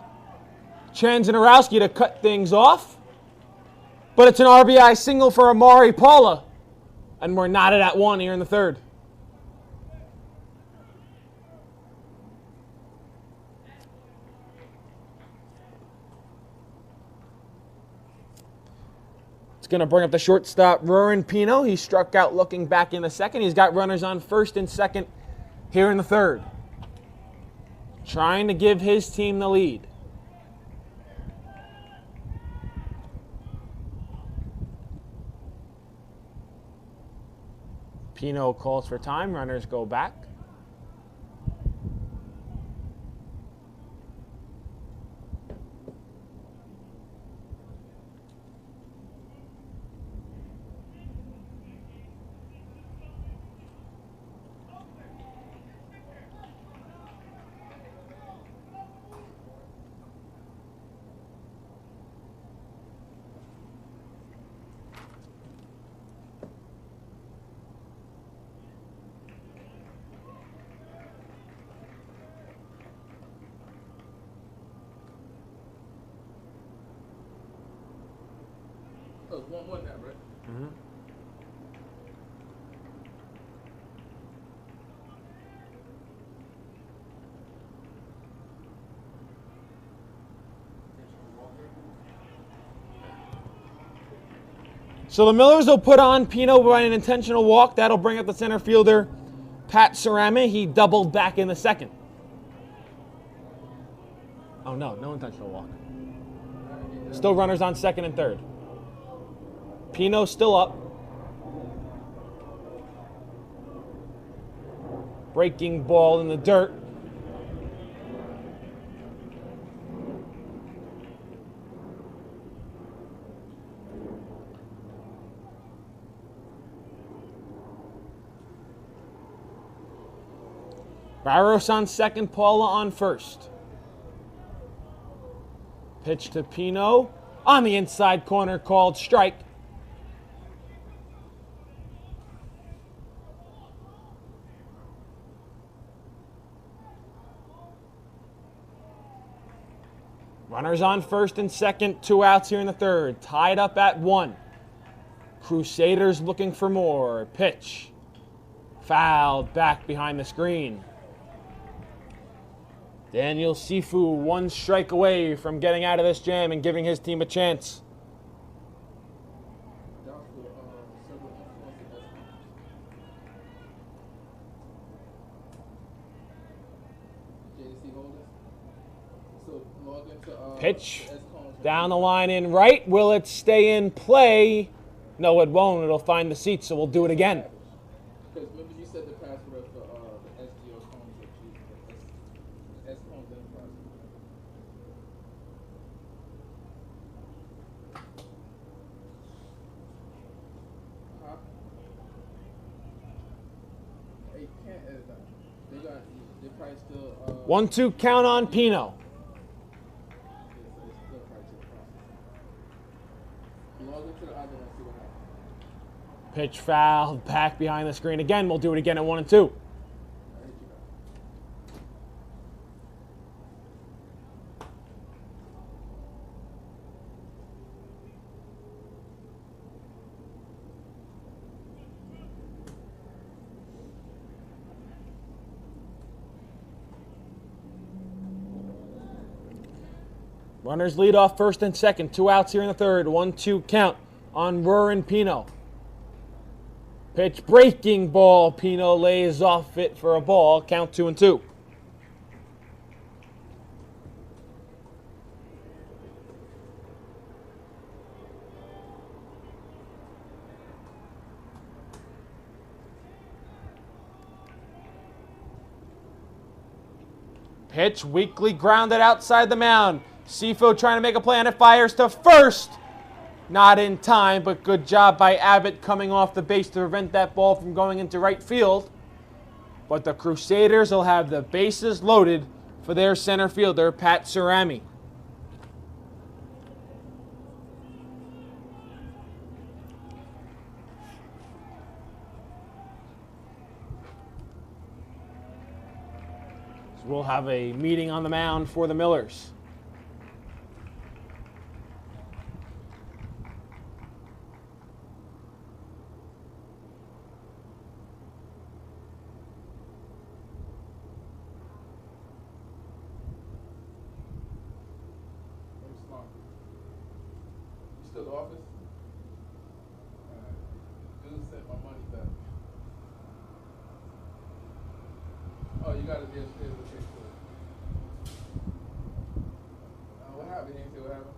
Chanzanarowski to cut things off. But it's an RBI single for Amari Paula. And we're knotted at 1 here in the third. It's going to bring up the shortstop, Roran Pino. He struck out looking back in the second. He's got runners on first and second here in the third. Trying to give his team the lead. Pino calls for time. Runners go back. Oh, it's 1-1 now, right? Mm-hmm. So the Millers will put on Pino by an intentional walk. That'll bring up the center fielder, Pat Cerame. He doubled back in the second. Oh, no intentional walk. Still runners on second and third. Pino still up. Breaking ball in the dirt. Barros on second, Paula on first. Pitch to Pino on the inside corner, called strike. Runners on first and second, 2 outs here in the third. Tied up at 1. Crusaders looking for more. Pitch. Fouled back behind the screen. Daniel Sifu 1 strike away from getting out of this jam and giving his team a chance. Pitch down the line in right. Will it stay in play? No, it won't. It'll find the seat, so we'll do it again. Because remember you said the password for the SGO cones that you S cones Enterprise. 1-2 count on Pino. Pitch foul, back behind the screen again. We'll do it again at 1-2. Runners lead off first and second. 2 outs here in the third. 1-2 count on Rurin Pino. Pitch breaking ball. Pino lays off it for a ball. Count 2-2. Pitch weakly grounded outside the mound. Sifo trying to make a play on it, fires to first. Not in time, but good job by Abbott coming off the base to prevent that ball from going into right field. But the Crusaders will have the bases loaded for their center fielder, Pat Cerami. So we'll have a meeting on the mound for the Millers. Still the office? Dude sent my money back. Oh, you got it there. What happened? You didn't see what happened?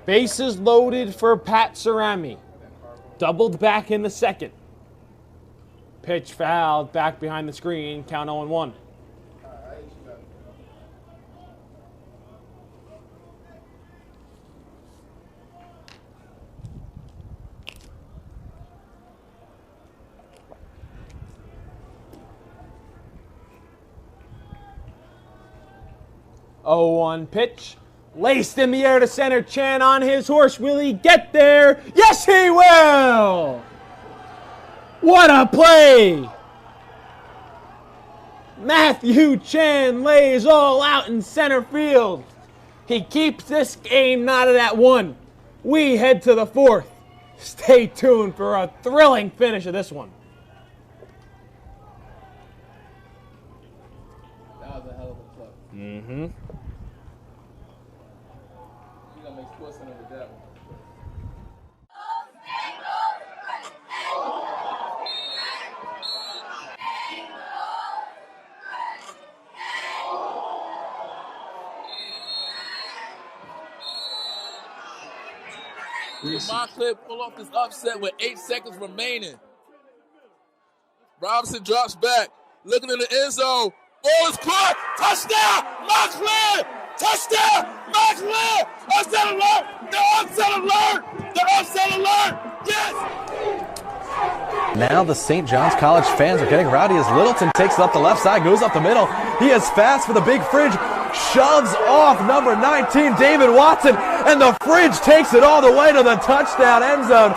Bases loaded for Pat Cerami. Doubled back in the second. Pitch fouled back behind the screen. Count 0-1. Oh, pitch. Laced in the air to center. Chan on his horse. Will he get there? Yes, he will! What a play! Matthew Chan lays all out in center field. He keeps this game knotted at 1. We head to the 4th. Stay tuned for a thrilling finish of this one. That was a hell of a play. Mm-hmm. You're going to make Sports Center with that one. Montclair pull off this upset with 8 seconds remaining. Robinson drops back, looking in the end zone. Ball is caught. Touchdown, Montclair! Touchdown, Montclair! Upset alert! The upset alert! The upset alert! Yes! Now the St. John's College fans are getting rowdy as Littleton takes it up the left side, goes up the middle. He is fast for the big fridge, shoves off number 19, David Watson, and the fridge takes it all the way to the touchdown end zone.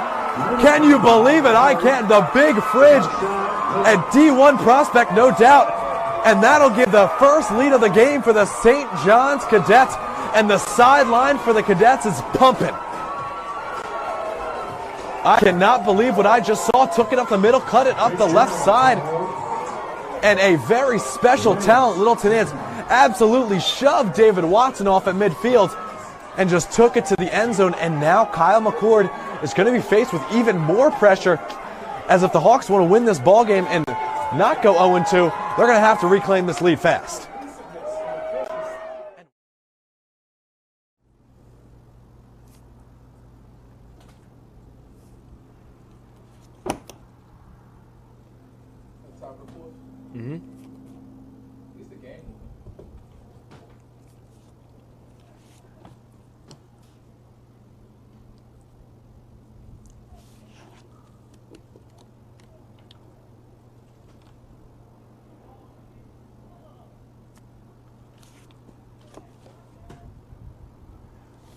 Can you believe it? I can't. The big fridge, a D1 prospect, no doubt. And that'll give the first lead of the game for the St. John's Cadets. And the sideline for the Cadets is pumping. I cannot believe what I just saw. Took it up the middle, cut it up the left side. And a very special talent, Littleton is. Absolutely shoved David Watson off at midfield and just took it to the end zone. And now Kyle McCord is going to be faced with even more pressure, as if the Hawks want to win this ball game and not go 0-2. They're going to have to reclaim this lead fast.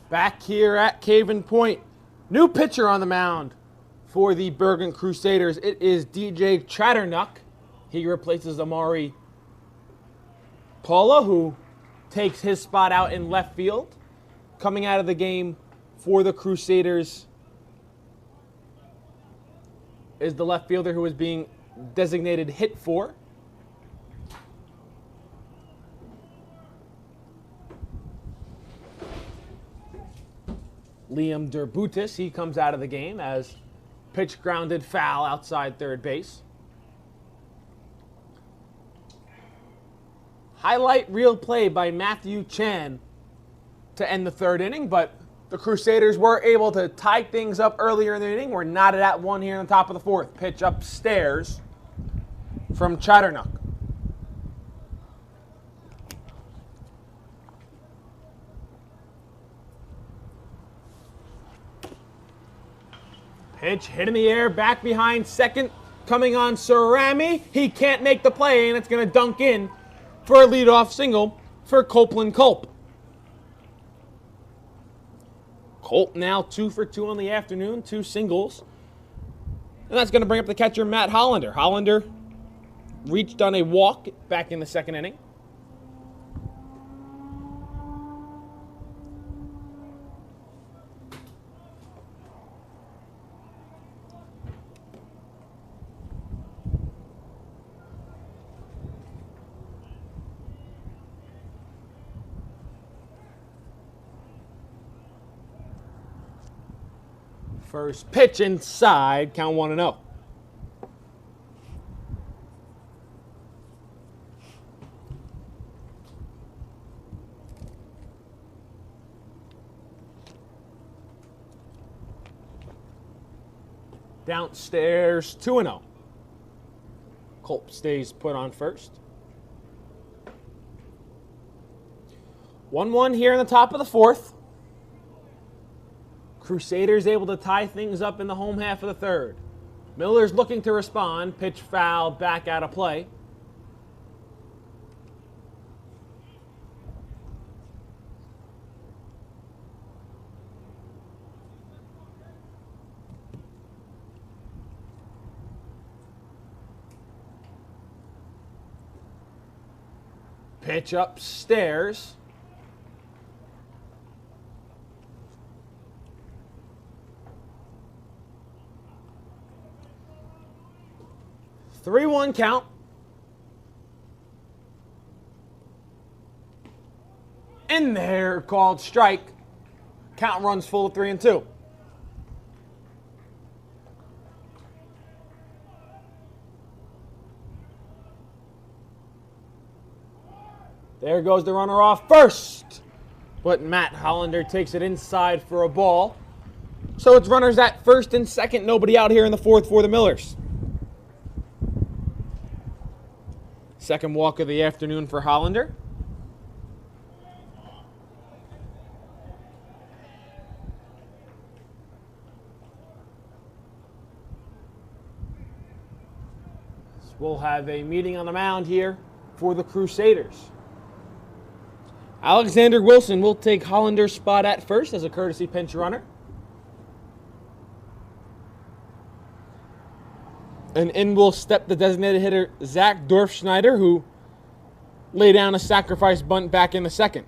Back here at Caven Point, new pitcher on the mound for the Bergen Crusaders. It is DJ Chatternuck. He replaces Amari Paula, who takes his spot out in left field. Coming out of the game for the Crusaders is the left fielder who is being designated hit for. Liam Derbutis, he comes out of the game as pitch grounded foul outside third base. Highlight reel play by Matthew Chan to end the third inning, but the Crusaders were able to tie things up earlier in the inning. We're knotted at one here in the top of the fourth. Pitch upstairs from Chatternuck. Pitch hit in the air, back behind second, coming on Cerami. He can't make the play, and it's going to dunk in for a leadoff single for Copeland Culp. Culp now 2 for 2 on the afternoon, 2 singles. And that's going to bring up the catcher, Matt Hollander. Hollander reached on a walk back in the second inning. First pitch inside, count 1-0. Downstairs, 2-0. Culp stays put on first. 1-1 here in the top of the fourth. Crusaders able to tie things up in the home half of the third. Miller's looking to respond. Pitch fouled, back out of play. Pitch upstairs. Three-one count. In there, called strike. Count runs full of 3-2. There goes the runner off first. But Matt Hollander takes it inside for a ball. So it's runners at first and second. Nobody out here in the fourth for the Millers. Second walk of the afternoon for Hollander. We'll have a meeting on the mound here for the Crusaders. Alexander Wilson will take Hollander's spot at first as a courtesy pinch runner. And in will step the designated hitter, Zach Dorfschneider, who lay down a sacrifice bunt back in the second.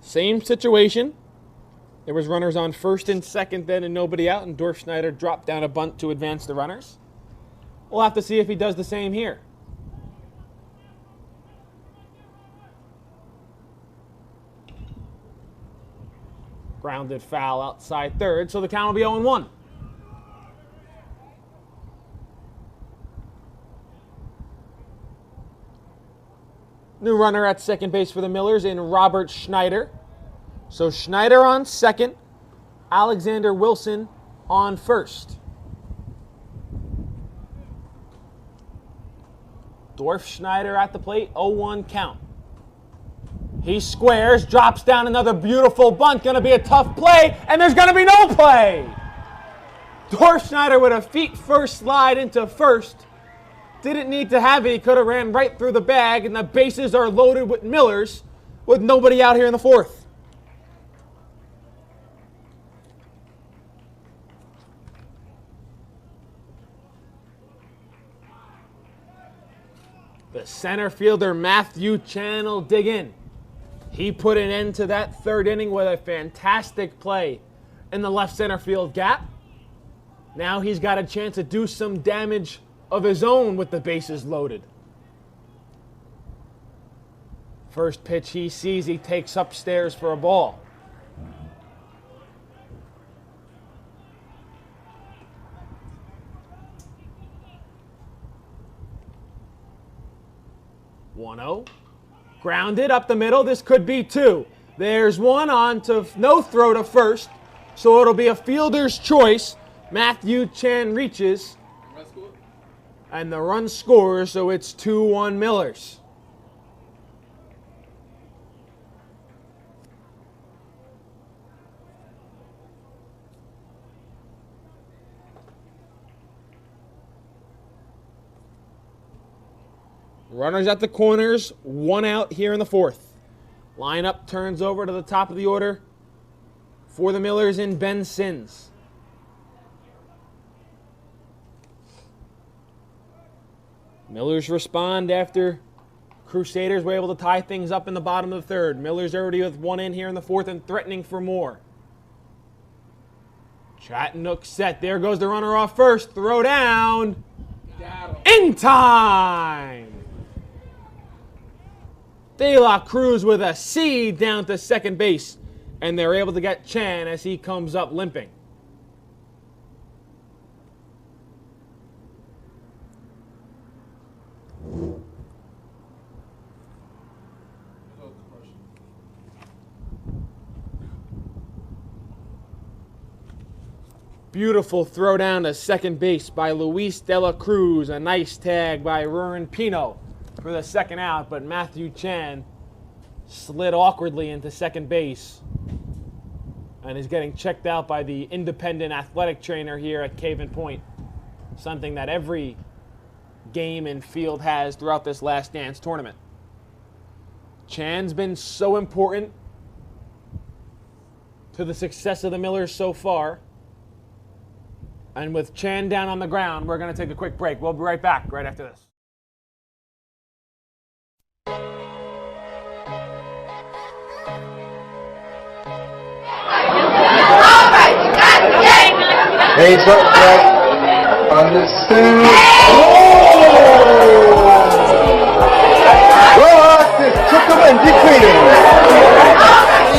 Same situation. There was runners on first and second then and nobody out, and Dorfschneider dropped down a bunt to advance the runners. We'll have to see if he does the same here. Grounded foul outside third, so the count will be 0-1. New runner at second base for the Millers in Robert Schneider. So Schneider on second, Alexander Wilson on first. Dorf Schneider at the plate, 0-1 count. He squares, drops down another beautiful bunt. Going to be a tough play, and there's going to be no play. Dorf Schneider with a feet-first slide into first. Didn't need to have it. He could have ran right through the bag, and the bases are loaded with Millers with nobody out here in the fourth. The center fielder, Matthew Chan, will dig in. He put an end to that third inning with a fantastic play in the left center field gap. Now he's got a chance to do some damage of his own with the bases loaded. First pitch he sees, he takes upstairs for a ball. One-0. Grounded up the middle. This could be two. There's one on to no throw to first. So it'll be a fielder's choice. Matthew Chan reaches. And the run scores, so it's 2-1 Millers. Runners at the corners, one out here in the fourth. Lineup turns over to the top of the order for the Millers in Ben Sins. Millers respond after Crusaders were able to tie things up in the bottom of the third. Millers already with one in here in the fourth and threatening for more. Chattanooga set. There goes the runner off first. Throw down. In time. De La Cruz with a C down to second base. And they're able to get Chan as he comes up limping. Beautiful throw down to second base by Luis De La Cruz. A nice tag by Ruren Pino for the second out, but Matthew Chan slid awkwardly into second base and is getting checked out by the independent athletic trainer here at Caven Point. Something that every game and field has throughout this Last Dance tournament. Chan's been so important to the success of the Millers so far. And with Chan down on the ground, we're going to take a quick break. We'll be right back right after this. Hey, so, on this two. Took him and decreasing.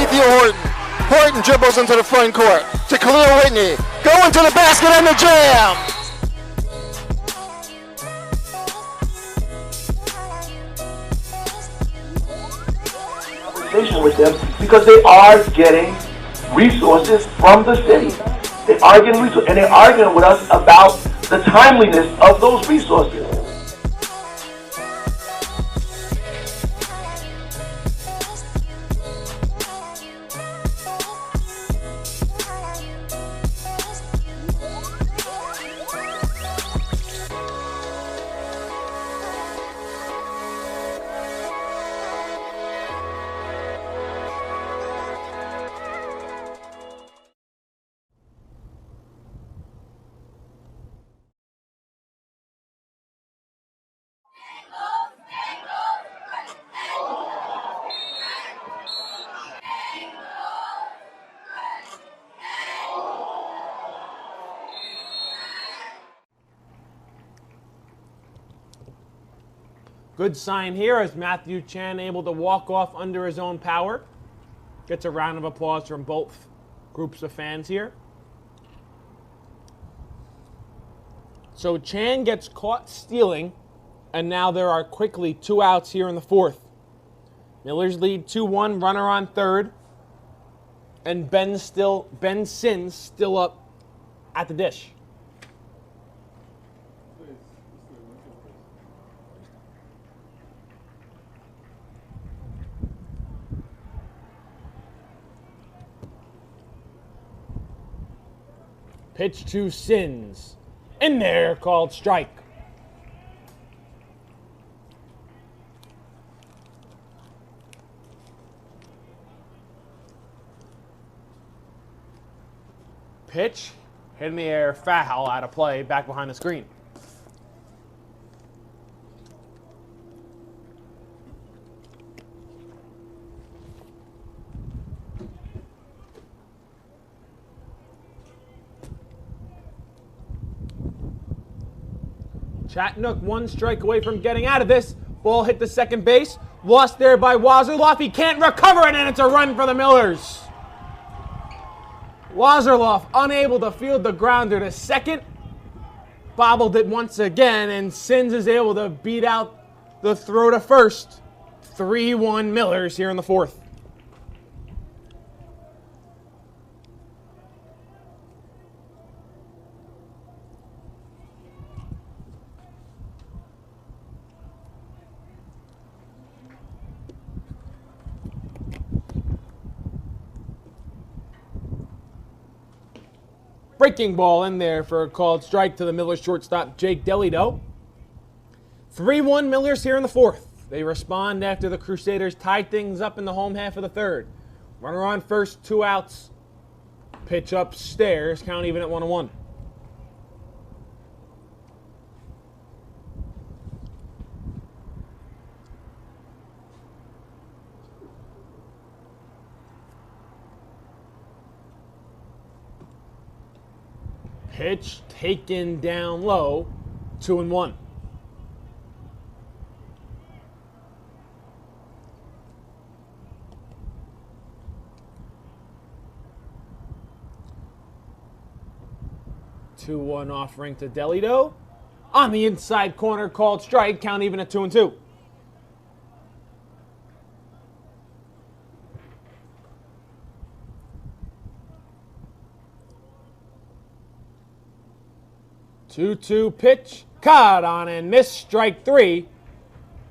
Ethan Horton. Horton dribbles into the front court to Khalil Whitney. Going to the basket and the jam. Conversation with them because they are getting resources from the city. They are getting resources, and they're arguing with us about the timeliness of those resources. Good sign here as Matthew Chan able to walk off under his own power. Gets a round of applause from both groups of fans here. So Chan gets caught stealing, and now there are quickly 2 outs here in the fourth Millers lead 2-1, runner on third. And Ben Sims still up at the dish. Pitch to Sins. In there, called strike. Pitch, hit in the air, foul, out of play, back behind the screen. Chatnook 1 strike away from getting out of this. Ball hit the second base. Lost there by Wazerloff. He can't recover it, and it's a run for the Millers. Wazerloff unable to field the grounder to second. Bobbled it once again, and Sins is able to beat out the throw to first. 3-1 Millers here in the fourth. Breaking ball in there for a called strike to the Millers shortstop, Jake Delito. 3-1 Millers here in the fourth. They respond after the Crusaders tied things up in the home half of the third. Runner on first, 2 outs. Pitch upstairs, count even at 1-1. Pitch taken down low, 2-1. Two-1 offering to Delito. On the inside corner, called strike, count even at 2-2. Two-two pitch, caught on and missed, strike 3.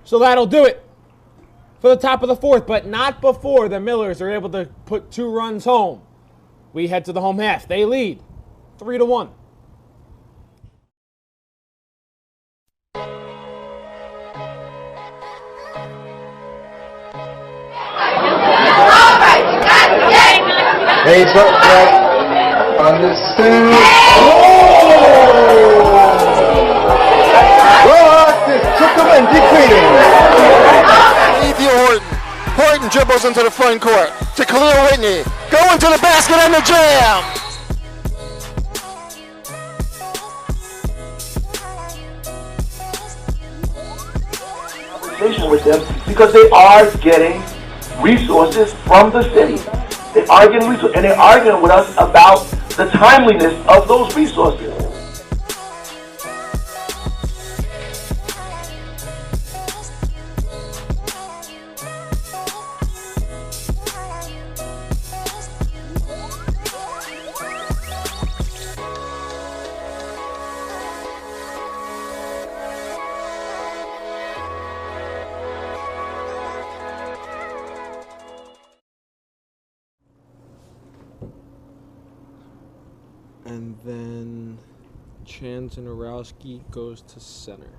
So that'll do it for the top of the fourth, but not before the Millers are able to put 2 runs home. We head to the home half. They lead 3-1. Hey, so, on the stoop. Took him and decreasing. Horton dribbles into the front court to Khalil Whitney. Going to the basket and the jam. Conversation with them because they are getting resources from the city. They are getting resources, and they're arguing with us about the timeliness of those resources. And then Chanzanarowski goes to center.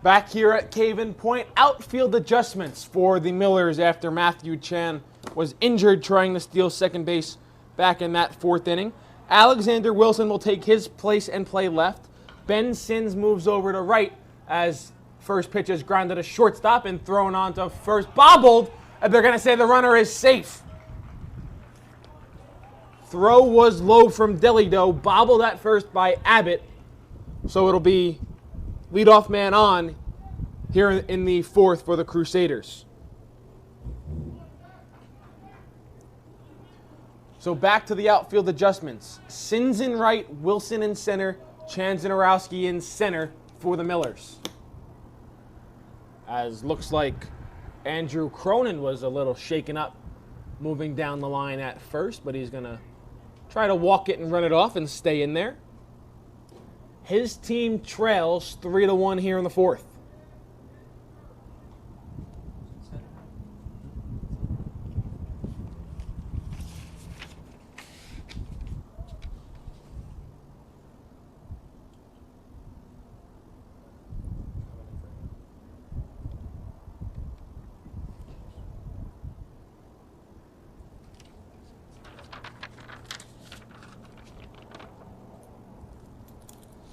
Back here at Caven Point, outfield adjustments for the Millers after Matthew Chan was injured trying to steal second base back in that fourth inning. Alexander Wilson will take his place and play left. Ben Sims moves over to right as first pitch is grounded to shortstop and thrown onto first, bobbled, and they're going to say the runner is safe. throw was low from Delito, bobbled at first by Abbott. So it'll be leadoff man on here in the fourth for the Crusaders. So back to the outfield adjustments. Sins in right, Wilson in center, Chanzanarowski in center for the Millers. As looks like Andrew Cronin was a little shaken up moving down the line at first, but he's going to try to walk it and run it off and stay in there. His team trails 3-1 here in the fourth.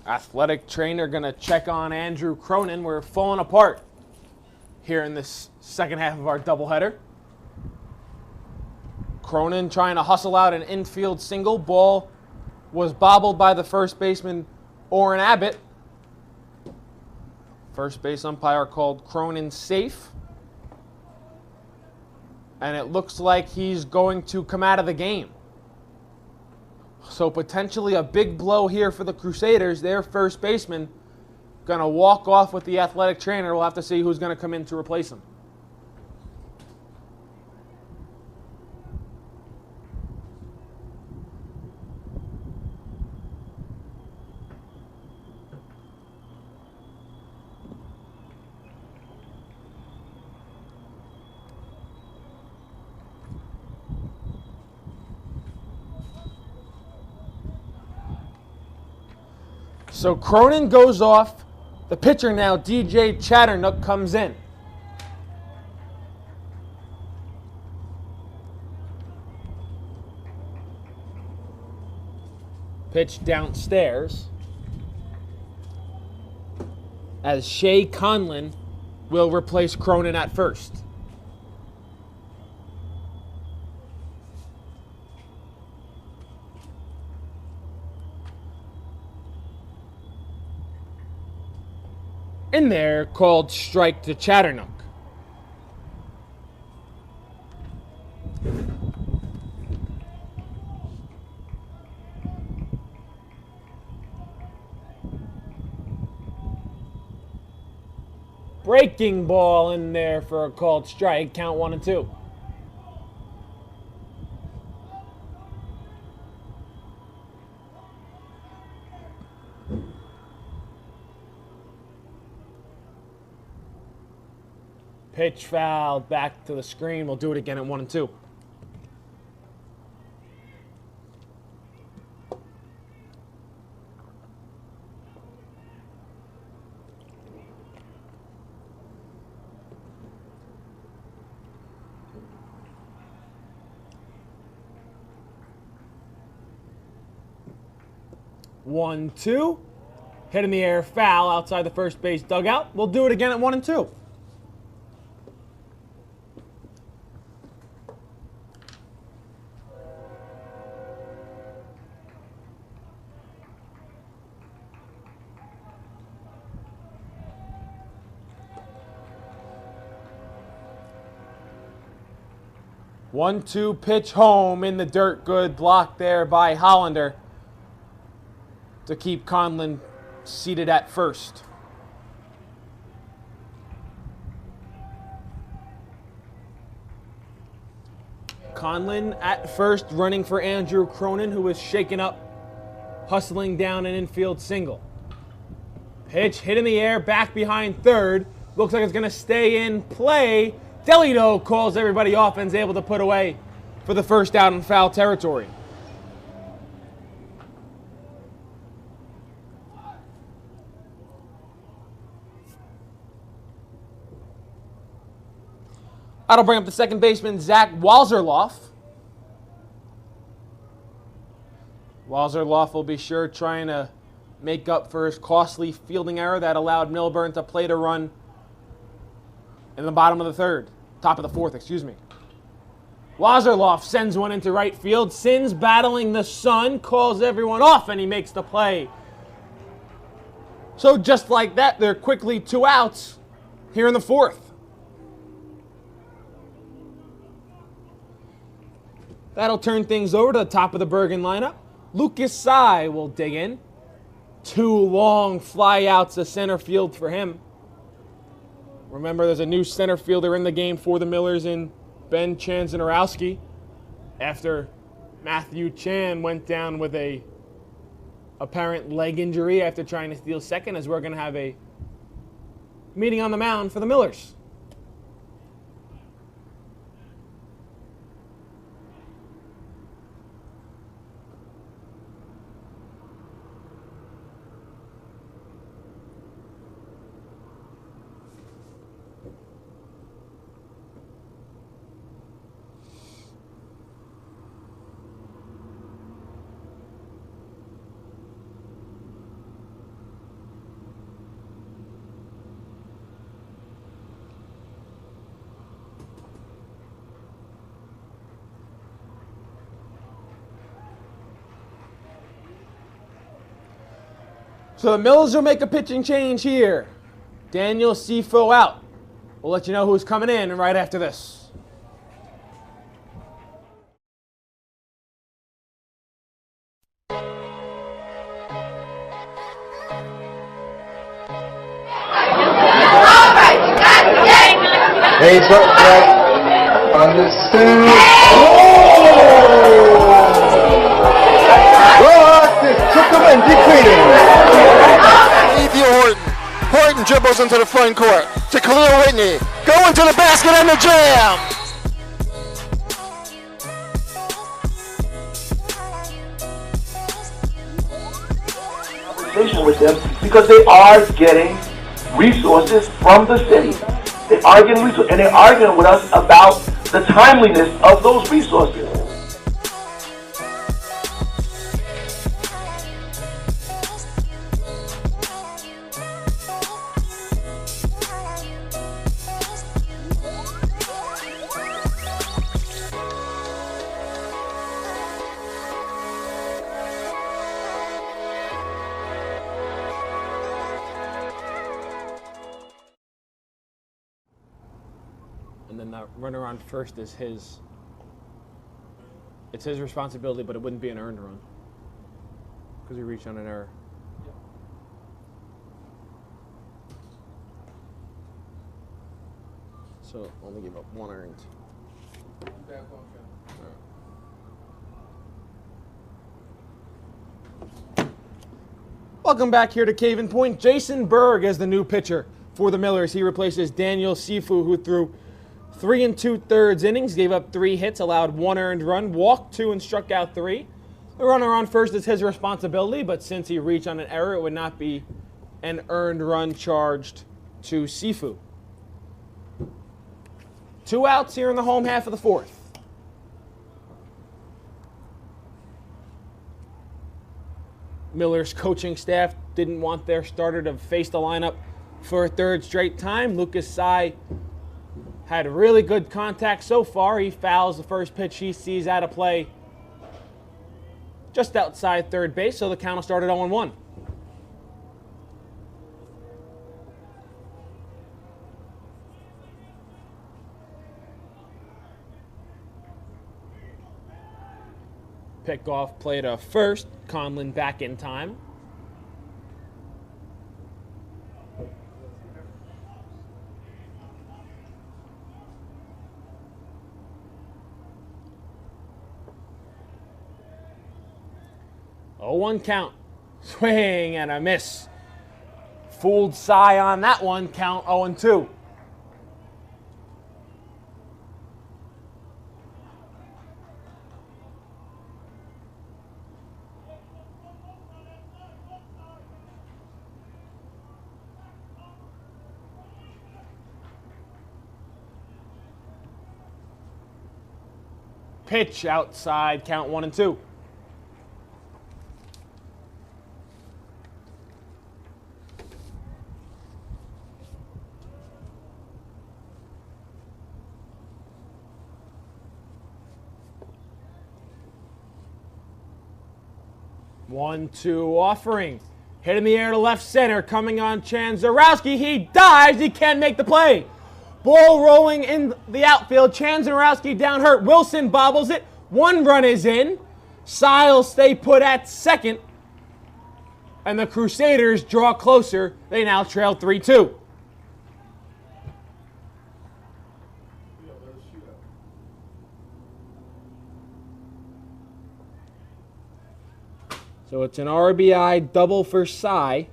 Athletic trainer going to check on Andrew Cronin. We're falling apart here in this second half of our doubleheader. Cronin trying to hustle out an infield single. Ball was bobbled by the first baseman, Orrin Abbott. First base umpire called Cronin safe. And it looks like he's going to come out of the game. So potentially a big blow here for the Crusaders. Their first baseman going to walk off with the athletic trainer. We'll have to see who's going to come in to replace him. So Cronin goes off. The pitcher now, DJ Chatternook, comes in. Pitch downstairs. As Shea Conlon will replace Cronin at first. In there, called strike to Chatternook. Breaking ball in there for a called strike. Count 1 and 2. Pitch foul back to the screen. We'll do it again at 1 and 2. One, two. Hit in the air, foul outside the first base dugout. We'll do it again at 1 and 2. One-two pitch home in the dirt. Good block there by Hollander to keep Conlon seated at first. Conlon at first, running for Andrew Cronin, who was shaken up, hustling down an infield single. Pitch hit in the air, back behind third. Looks like it's going to stay in play. Delito calls everybody off and is able to put away for the first out in foul territory. That'll bring up the second baseman, Zach Walzerloff. Walzerloff will be sure trying to make up for his costly fielding error that allowed Millburn to plate a run in the bottom of the third. Top of the fourth, excuse me. Lazarloff sends one into right field. Sins battling the sun, calls everyone off, and he makes the play. So just like that, they're quickly 2 outs here in the 4th. That'll turn things over to the top of the Bergen lineup. Lucas Sy will dig in. 2 long fly outs to center field for him. Remember, there's a new center fielder in the game for the Millers in Ben Chanzanarowski after Matthew Chan went down with a apparent leg injury after trying to steal second, as we're going to have a meeting on the mound for the Millers. So the Millers will make a pitching change here. Daniel Sifo out. We'll let you know who's coming in right after this. He's up right on the soon. Took him and decreasing. Horton dribbles into the front court to Khalil Whitney. Go into the basket and the jam. Conversation with them because they are getting resources from the city. They are getting resources, and they're arguing with us about the timeliness of those resources. And then the runner on first is his. It's his responsibility, but it wouldn't be an earned run because we reached on an error. So only give up 1 earned. Welcome back here to Cave and Point. Jason Berg is the new pitcher for the Millers. He replaces Daniel Sifu, who threw 3 2/3 innings, gave up 3 hits, allowed 1 earned run, walked 2 and struck out 3. The runner on first is his responsibility, but since he reached on an error, it would not be an earned run charged to Sifu. 2 outs here in the home half of the 4th. Miller's coaching staff didn't want their starter to face the lineup for a 3rd straight time. Lucas Sy had really good contact so far. He fouls the first pitch he sees out of play just outside third base, so the count will start at 0-1. Pickoff play to first. Conlon back in time. Oh, 1 count. Swing and a miss. Fooled Sy on that one. Count 0-2. Pitch outside, count 1-2. 1-2 offering. Hit in the air to left center, coming on Chanzarowski. He dives, he can't make the play. Ball rolling in the outfield. Chanzarowski down hurt. Wilson bobbles it. 1 run is in. Siles stay put at second. And the Crusaders draw closer. They now trail 3-2. So it's an RBI double for Cy.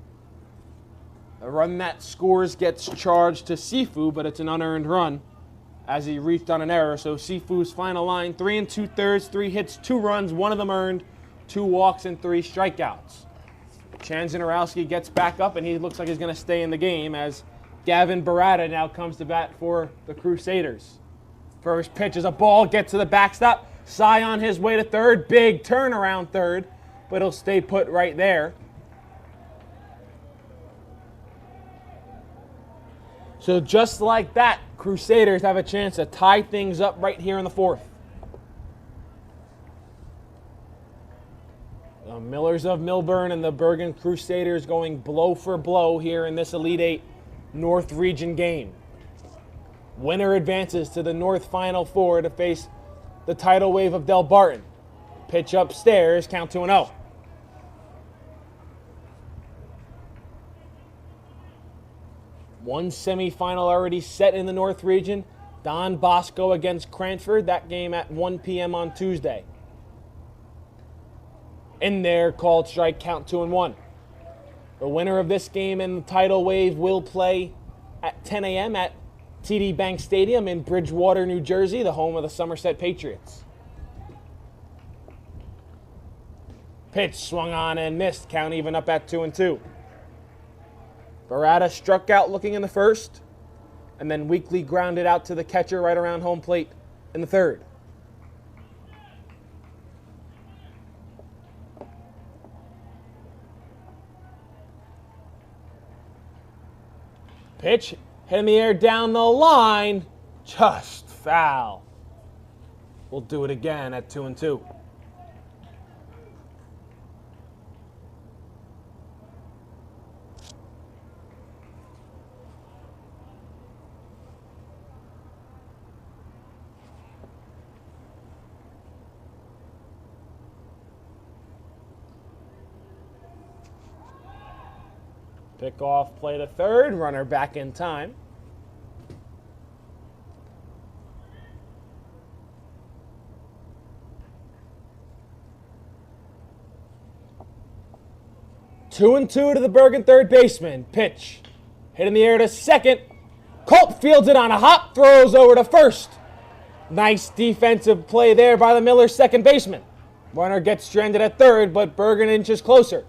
A run that scores gets charged to Sifu, but it's an unearned run as he reached on an error. So Sifu's final line, 3 2/3, 3 hits, 2 runs, 1 of them earned, 2 walks and 3 strikeouts. Chanzarowski gets back up and he looks like he's going to stay in the game as Gavin Barada now comes to bat for the Crusaders. First pitch is a ball, gets to the backstop. Cy on his way to third, big turnaround third, but he'll stay put right there. So just like that, Crusaders have a chance to tie things up right here in the 4th. The Millers of Millburn and the Bergen Crusaders going blow for blow here in this Elite 8 North Region game. Winner advances to the North Final Four to face the tidal wave of Del Barton. Pitch upstairs, count 2-0. One semifinal already set in the North Region. Don Bosco against Cranford. That game at 1 p.m. on Tuesday. In there, called strike, count 2-1. The winner of this game and the tidal wave will play at 10 a.m. at TD Bank Stadium in Bridgewater, New Jersey, the home of the Somerset Patriots. Pitch swung on and missed. Count even up at 2-2. Barada struck out looking in the first, and then Weekly grounded out to the catcher right around home plate in the third. Pitch hit in the air down the line, just foul. We'll do it again at 2-2. Pick off, play to third, runner back in time. Two and two to the Bergen third baseman. Pitch. Hit in the air to second. Culp fields it on a hop, throws over to first. Nice defensive play there by the Miller second baseman. Runner gets stranded at third, but Bergen inches closer.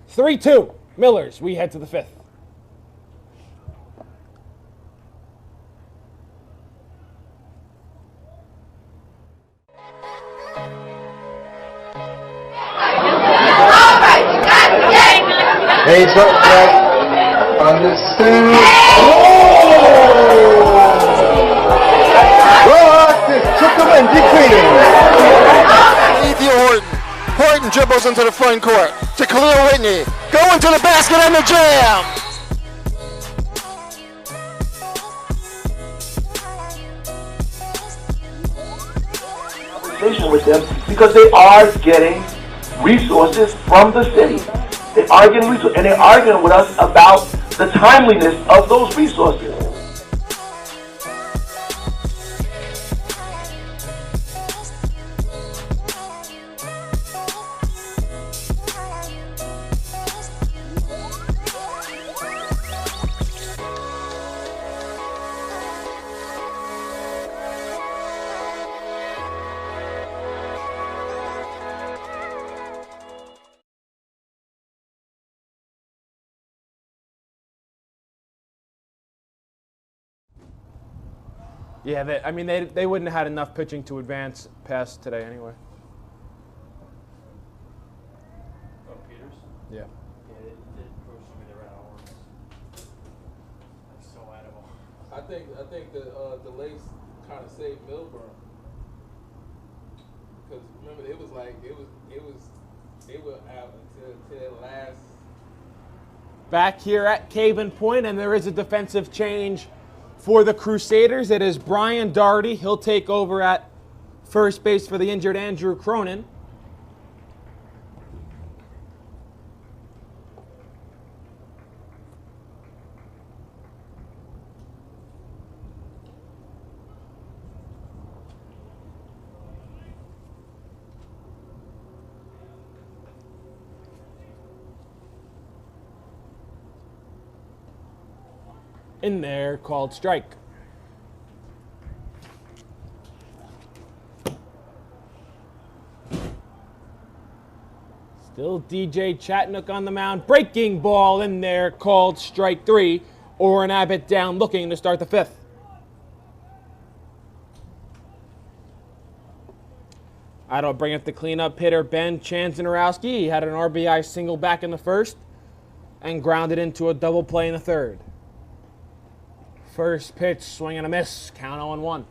3-2. Millers, we head to the 5th. He's up right on the stoop. Well, this took him and decreasing. Horton dribbles into the front court to Khalil Whitney. Going to the basket and the jam. Conversation with them because they are getting resources from the city. They are getting resources, and they're arguing with us about the timeliness of those resources. Yeah, they wouldn't have had enough pitching to advance past today anyway. Oh, Peters? Yeah. Yeah, they pushed me the right hours. That's so animal. I think the delays kind of saved Millburn because remember it was They will out until the last. Back here at Caven Point, and there is a defensive change for the Crusaders. It is Brian Doherty. He'll take over at first base for the injured Andrew Cronin. In there, called strike. Still DJ Chatnook on the mound. Breaking ball in there, called strike 3. Oren Abbott down looking to start the 5th. That'll bring up the cleanup hitter, Ben Chanzanarowski. He had an RBI single back in the 1st and grounded into a double play in the 3rd. First pitch, swing and a miss. Count 0-1.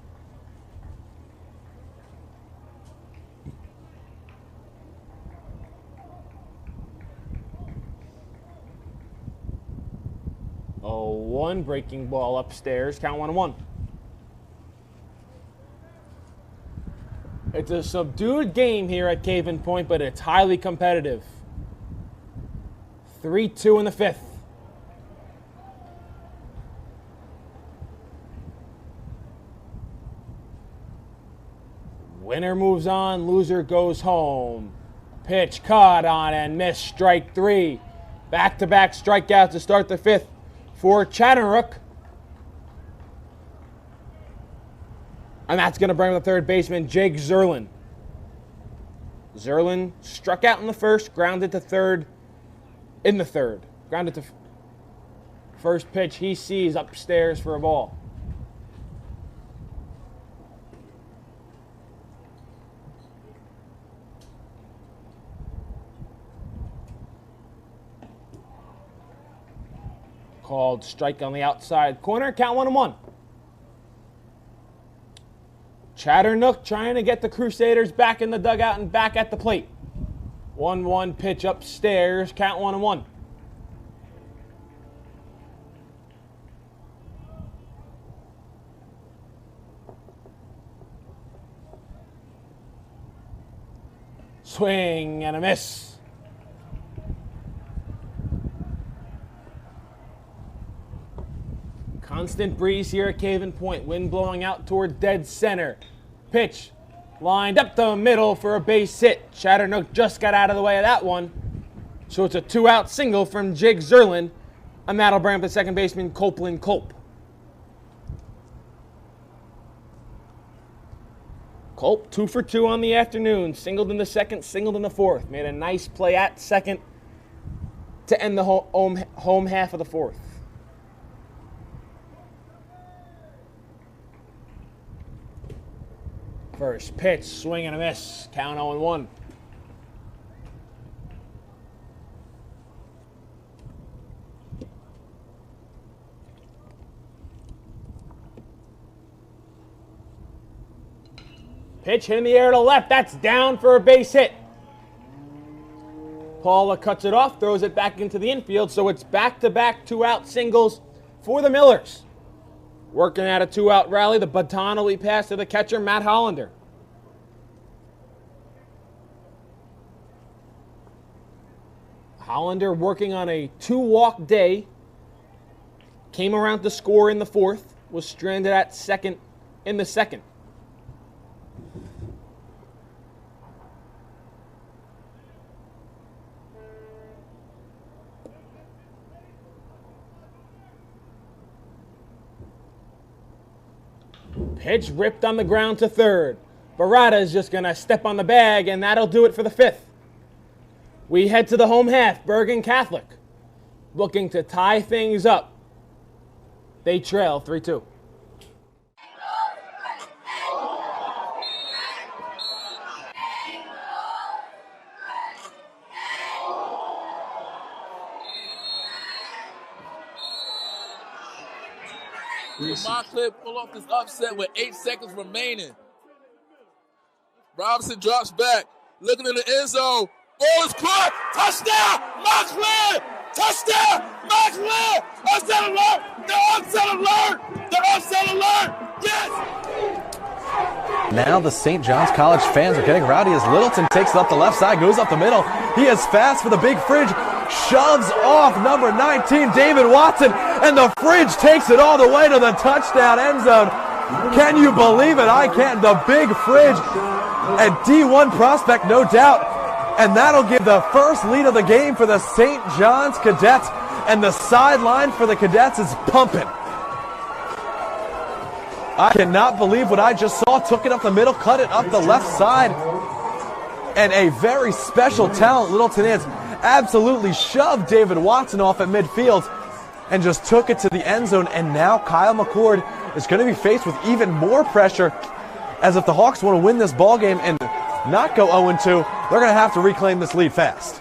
One breaking ball upstairs. Count 1-1. It's a subdued game here at Caven Point, but it's highly competitive. 3-2 in the 5th. Winner moves on, loser goes home. Pitch caught on and missed, strike 3. Back-to-back strikeouts to start the 5th for Chattanooga. And that's going to bring up the 3rd baseman, Jake Zerlin. Zerlin struck out in the 1st, grounded to 3rd in the 3rd. Grounded to first pitch he sees upstairs for a ball. Called strike on the outside corner. Count 1-1. Chattanooga trying to get the Crusaders back in the dugout and back at the plate. 1-1 pitch upstairs. Count 1-1. Swing and a miss. Constant breeze here at Caven Point. Wind blowing out toward dead center. Pitch lined up the middle for a base hit. Chattanooga just got out of the way of that one. So it's a 2-out single from Jake Zerlin. And that'll bring up the 2nd baseman, Copeland Culp. Culp, 2 for 2 on the afternoon. Singled in the 2nd, singled in the 4th. Made a nice play at 2nd to end the home half of the 4th. First pitch, swing and a miss. Count 0-1. Pitch hit in the air to left. That's down for a base hit. Paula cuts it off, throws it back into the infield, so it's back-to-back 2-out singles for the Millers. Working at a 2-out rally, the baton will be passed to the catcher, Matt Hollander. Hollander working on a 2-walk day. Came around to score in the 4th. Was stranded at 2nd in the 2nd. Pitch ripped on the ground to 3rd. Barada is just going to step on the bag, and that'll do it for the 5th. We head to the home half. Bergen Catholic looking to tie things up. They trail 3-2. Montclair pull off this upset with 8 seconds remaining. Robinson drops back, looking in the end zone. Ball is caught. Touchdown, Montclair. Touchdown, Montclair. Upset alert. They're upset alert. They're upset alert. Yes. Now the St. John's College fans are getting rowdy as Littleton takes it up the left side, goes up the middle. He is fast for the big fridge, shoves off number 19, David Watson, and the fridge takes it all the way to the touchdown end zone. Can you believe it? I can't. The big fridge, a D1 prospect, no doubt. And that'll give the first lead of the game for the St. John's Cadets. And the sideline for the Cadets is pumping. I cannot believe what I just saw. Took it up the middle, cut it up the left side. And a very special talent, Littleton is, absolutely shoved David Watson off at midfield and just took it to the end zone. And now Kyle McCord is going to be faced with even more pressure, as if the Hawks want to win this ball game and not go 0-2, they're going to have to reclaim this lead fast.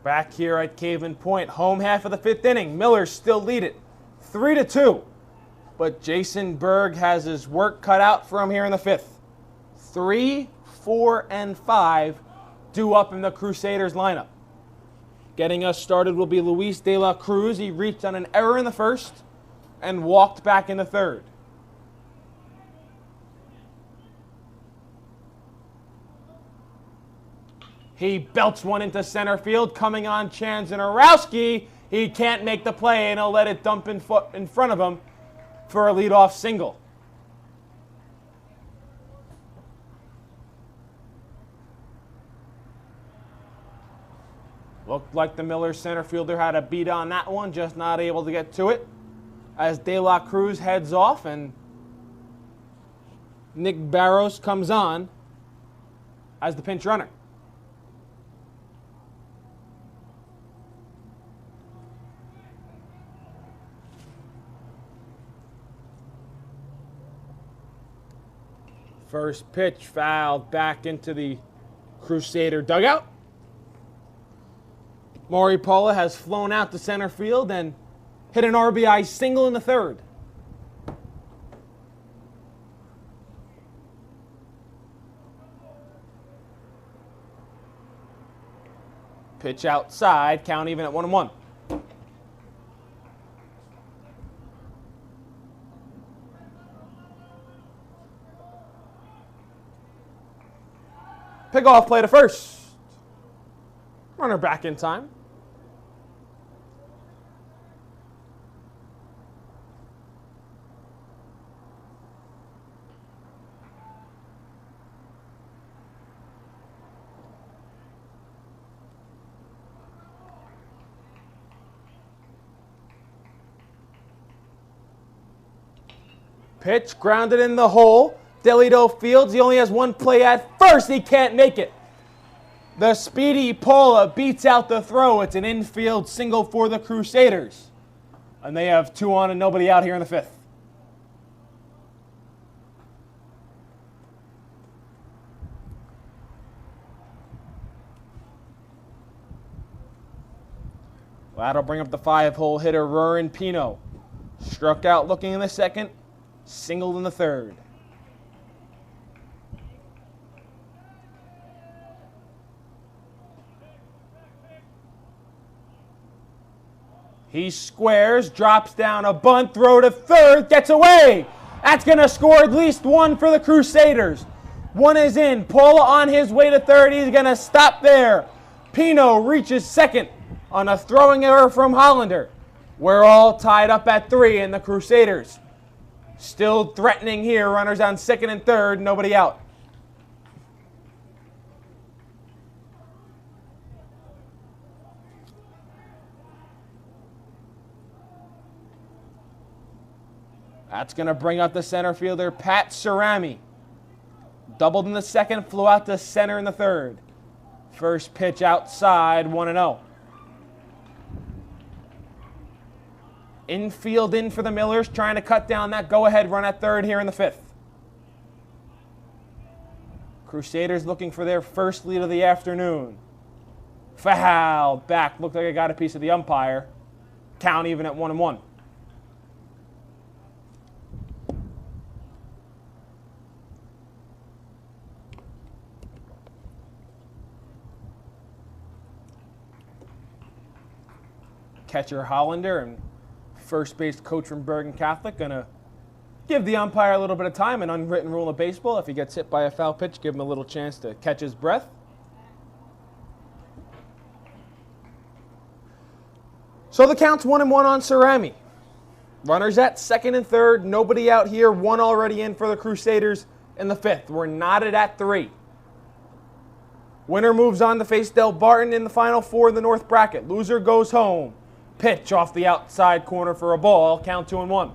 Back here at Caven Point, home half of the 5th inning. Millers still lead it 3-2. But Jason Berg has his work cut out for him here in the 5th. 3, 4, and 5 due up in the Crusaders lineup. Getting us started will be Luis De La Cruz. He reached on an error in the 1st and walked back in the 3rd. He belts one into center field, coming on Chanzanarowski. He can't make the play, and he'll let it dump in front of him for a leadoff single. Looked like the Miller center fielder had a beat on that one, just not able to get to it. As De La Cruz heads off and Nick Barros comes on as the pinch runner. First pitch fouled back into the Crusader dugout. Maury Paula has flown out to center field and hit an RBI single in the 3rd. Pitch outside, count even at 1-1. Pickoff play to first. Runner back in time. Pitch grounded in the hole. Delito Fields, he only has one play at first. He can't make it. The speedy Paula beats out the throw. It's an infield single for the Crusaders. And they have 2 on and nobody out here in the 5th. That'll bring up the 5-hole hitter, Rurin Pino. Struck out looking in the 2nd, singled in the 3rd. He squares, drops down a bunt, throw to 3rd, gets away. That's going to score at least 1 for the Crusaders. 1 is in. Paula on his way to 3rd. He's going to stop there. Pino reaches 2nd on a throwing error from Hollander. We're all tied up at 3, and the Crusaders still threatening here. Runners on 2nd and 3rd, nobody out. That's going to bring up the center fielder, Pat Cerami. Doubled in the 2nd, flew out to center in the 3rd. First pitch outside, 1-0. Infield in for the Millers, trying to cut down that go-ahead run at 3rd here in the 5th. Crusaders looking for their first lead of the afternoon. Foul back, looked like I got a piece of the umpire. Count even at 1-1. catcher Hollander and first base coach from Bergen Catholic going to give the umpire a little bit of time, an unwritten rule of baseball. If he gets hit by a foul pitch, give him a little chance to catch his breath. So the count's 1-1 on Cerami. Runners at second and third. Nobody out here. One already in for the Crusaders in the fifth. We're knotted at 3. Winner moves on to face Del Barton in the final 4 in the North bracket. Loser goes home. Pitch off the outside corner for a ball. Count 2-1.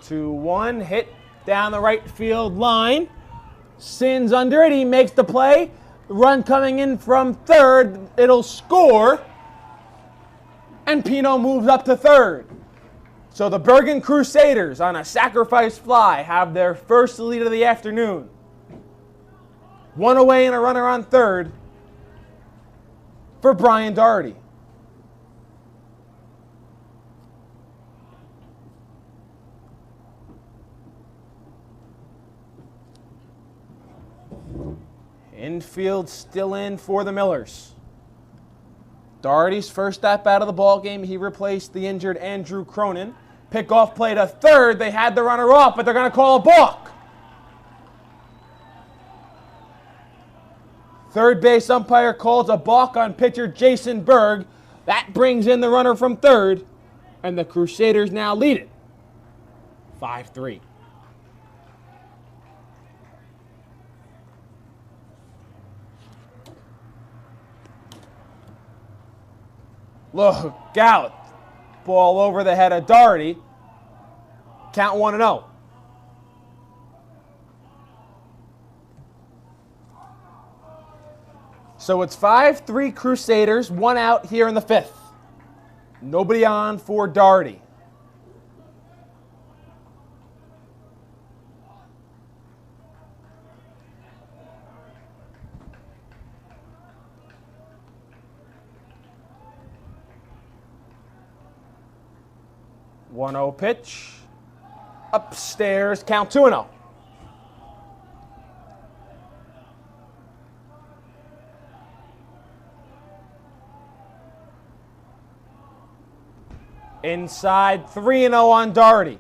Two, 1, hit down the right field line. Sins under it. He makes the play. Run coming in from third. It'll score. And Pino moves up to third. So the Bergen Crusaders on a sacrifice fly have their first lead of the afternoon. 1 away and a runner on third for Brian Doherty. Infield still in for the Millers. Doherty's first step out of the ball game. He replaced the injured Andrew Cronin. Pickoff play to third. They had the runner off, but they're going to call a balk. Third base umpire calls a balk on pitcher Jason Berg. That brings in the runner from third, and the Crusaders now lead it 5-3. Look out. Ball over the head of Doherty. Count 1-0. So it's 5-3 Crusaders, 1 out here in the 5th. Nobody on for Doherty. One-0 pitch. Upstairs, count 2-0. Inside, 3-0 on Doherty.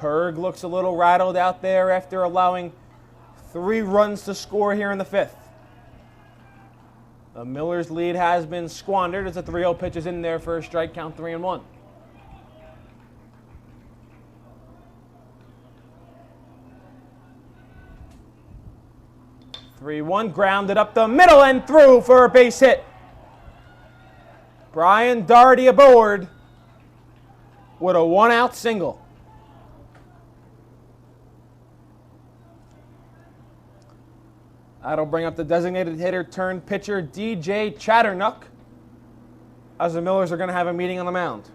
Berg looks a little rattled out there after allowing 3 runs to score here in the 5th. The Millers' lead has been squandered as the 3-0 pitch is in there for a strike, count 3-1. Grounded up the middle and through for a base hit. Brian Doherty aboard with a 1-out single. That'll bring up the designated hitter turned pitcher DJ Chatternock as the Millers are going to have a meeting on the mound.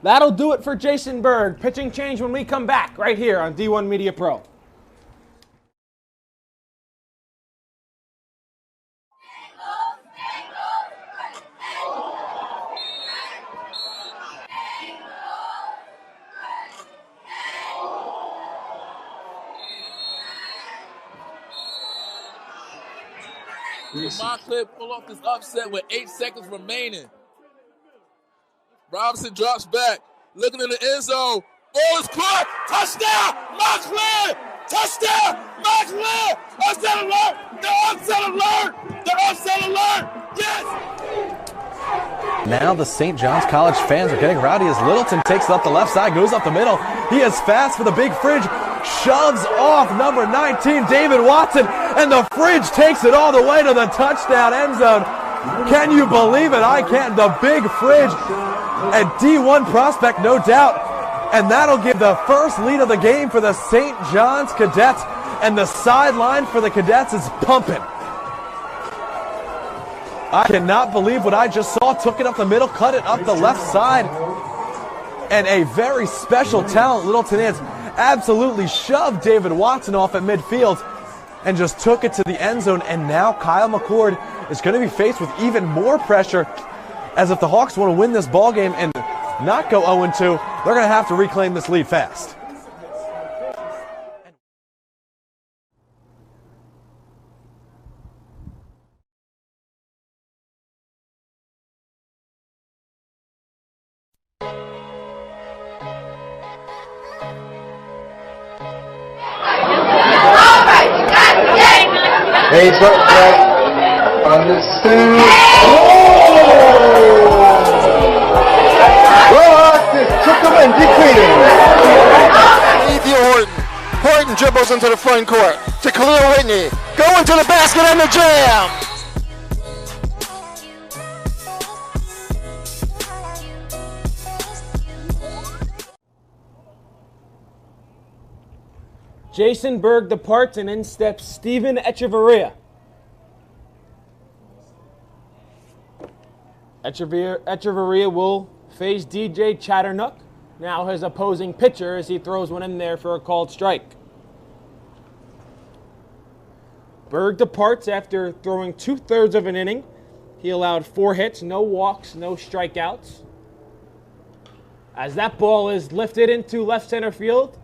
That'll do it for Jason Berg. Pitching change when we come back right here on D1 Media Pro. Montclair pull off this upset with 8 seconds remaining. Robinson drops back, looking in the end zone. Ball is caught. Touchdown, Montclair! Touchdown, Montclair! Upset alert! The upset alert! The upset alert! Yes! Now the St. John's College fans are getting rowdy as Littleton takes it up the left side, goes up the middle. He is fast for the big fridge, shoves off number 19, David Watson, and the fridge takes it all the way to the touchdown end zone. Can you believe it? I can't. The big fridge, a D1 prospect, no doubt. And that'll give the first lead of the game for the St. John's Cadets. And the sideline for the Cadets is pumping. I cannot believe what I just saw. Took it up the middle, cut it up the left side. And a very special talent Littleton is absolutely shoved David Watson off at midfield and just took it to the end zone. And now Kyle McCord is going to be faced with even more pressure, as if the Hawks want to win this ball game and not go 0-2, they're going to have to reclaim this lead fast. He's up right on the stand. Took him and decreasing. Horton. Horton dribbles into the front court to Khalil Whitney. Going to the basket and the jam. Jason Berg departs, and in steps Steven Echeverria. Echeverria will face DJ Chatternook, now his opposing pitcher, as he throws one in there for a called strike. Berg departs after throwing 2/3 of an inning. He allowed 4 hits, no walks, no strikeouts. As that ball is lifted into left center field,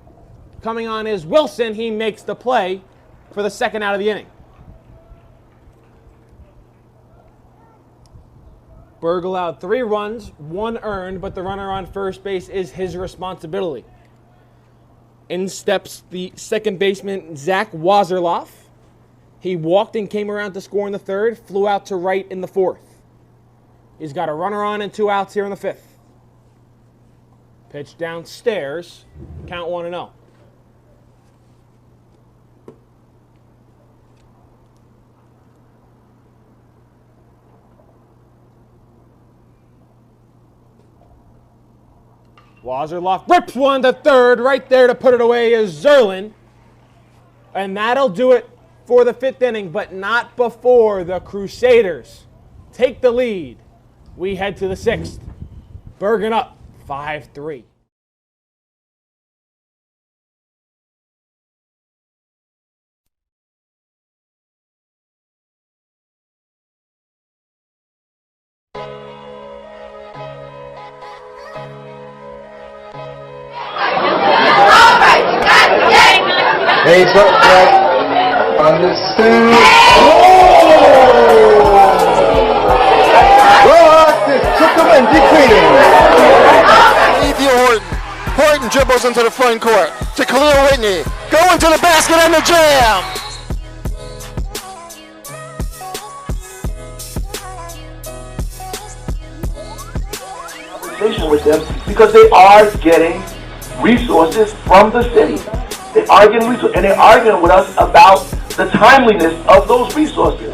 coming on is Wilson. He makes the play for the second out of the inning. Berg allowed 3 runs, 1 earned, but the runner on first base is his responsibility. In steps the second baseman, Zach Wazerloff. He walked and came around to score in the 3rd, flew out to right in the 4th. He's got a runner on and 2 outs here in the 5th. Pitch downstairs, count 1-0. Wazerloff rips one to 3rd. Right there to put it away is Zerlin. And that'll do it for the 5th inning, but not before the Crusaders take the lead. We head to the 6th. Bergen up 5-3. He's up right on the stand. Took him and decreasing. Horton. Horton dribbles into the front court to Khalil Whitney. Going to the basket and the jam. Conversation with them because they are getting resources from the city. They are getting resources, and they're arguing with us about the timeliness of those resources.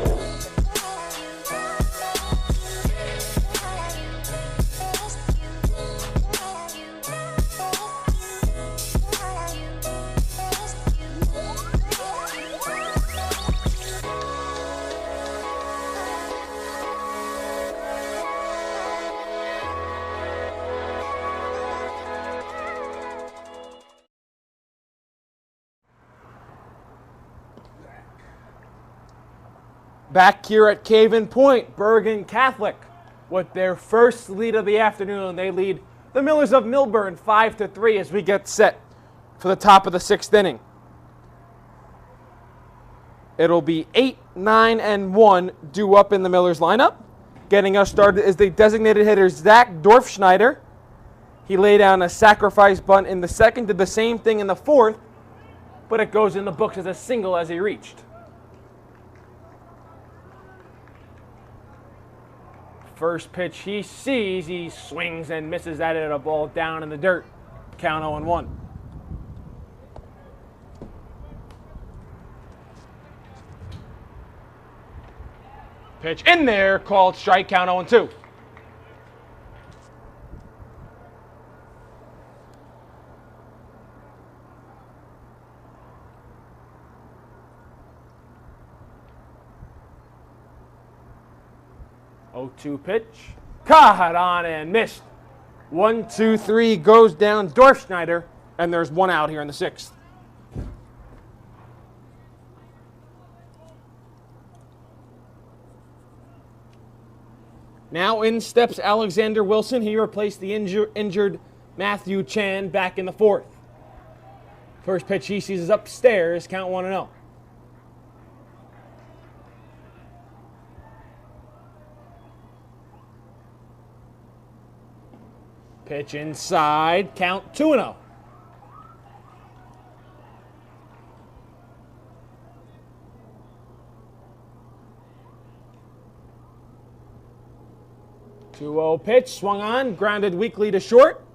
Back here at Caven Point, Bergen Catholic with their first lead of the afternoon. They lead the Millers of Millburn 5-3 as we get set for the top of the 6th inning. It'll be 8, 9, and 1 due up in the Millers lineup. Getting us started is the designated hitter Zach Dorfschneider. He laid down a sacrifice bunt in the 2nd, did the same thing in the 4th, but it goes in the books as a single as he reached. First pitch he sees, he swings and misses at it, a ball down in the dirt. Count 0-1. Pitch in there, called strike, count 0-2. Pitch, caught on and missed. 1-2-3 goes down Dorfschneider And there's one out here in the 6th. Now in steps Alexander Wilson. He replaced the injured Matthew Chan back in the 4th. First pitch he sees is upstairs, count 1-0. Pitch inside, count 2-0. Pitch, swung on, grounded weakly to short.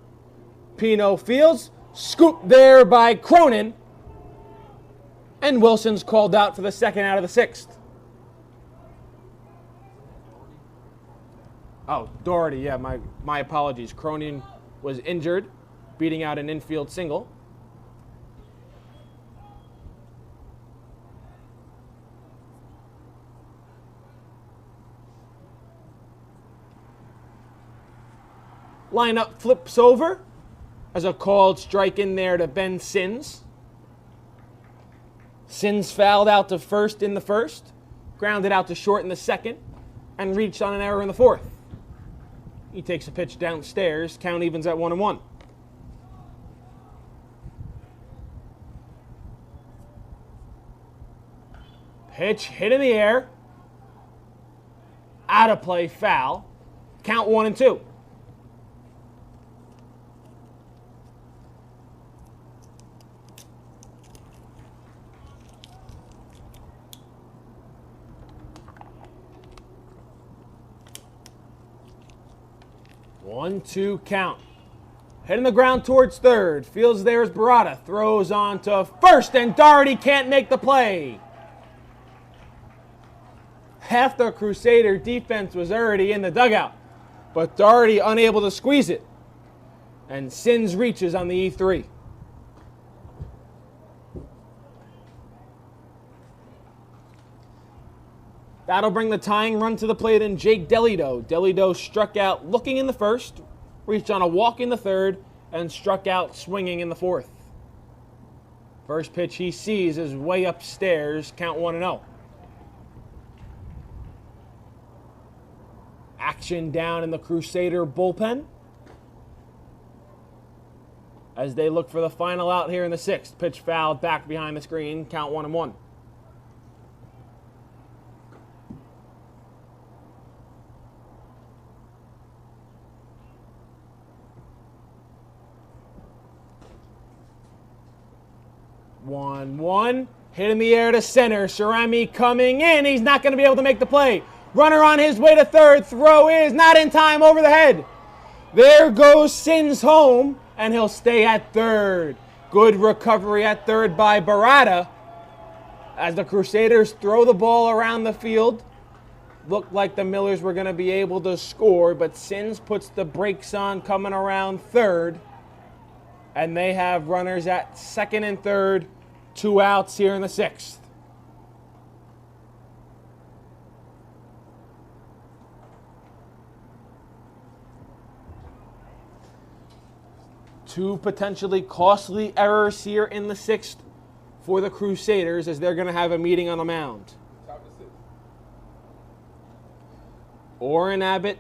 Pino fields, scooped there by Cronin. And Wilson's called out for the 2nd out of the 6th. Oh, Doherty, yeah, my apologies. Cronin was injured, beating out an infield single. Lineup flips over as a called strike in there to Ben Sins. Sins fouled out to first in the 1st, grounded out to short in the 2nd, and reached on an error in the 4th. He takes a pitch downstairs, count evens at 1-1. Pitch hit in the air, out of play, foul, count 1-2. One, two, count. Hitting the ground towards third. Fields there is Barada. Throws on to first, and Doherty can't make the play. Half the Crusader defense was already in the dugout, but Doherty unable to squeeze it. And Sins reaches on the E3. That'll bring the tying run to the plate in Jake Delido. Delido struck out looking in the 1st, reached on a walk in the 3rd, and struck out swinging in the 4th. First pitch he sees is way upstairs, count 1-0. Action down in the Crusader bullpen as they look for the final out here in the 6th. Pitch fouled back behind the screen, count 1-1. One, hit in the air to center. Cerami coming in. He's not going to be able to make the play. Runner on his way to third. Throw is not in time, over the head. There goes Sins home, and he'll stay at third. Good recovery at third by Barada as the Crusaders throw the ball around the field. Looked like the Millers were going to be able to score, but Sins puts the brakes on coming around third. And they have runners at 2nd and 3rd, 2 outs here in the 6th. Two potentially costly errors here in the 6th for the Crusaders as they're going to have a meeting on the mound. Orrin Abbott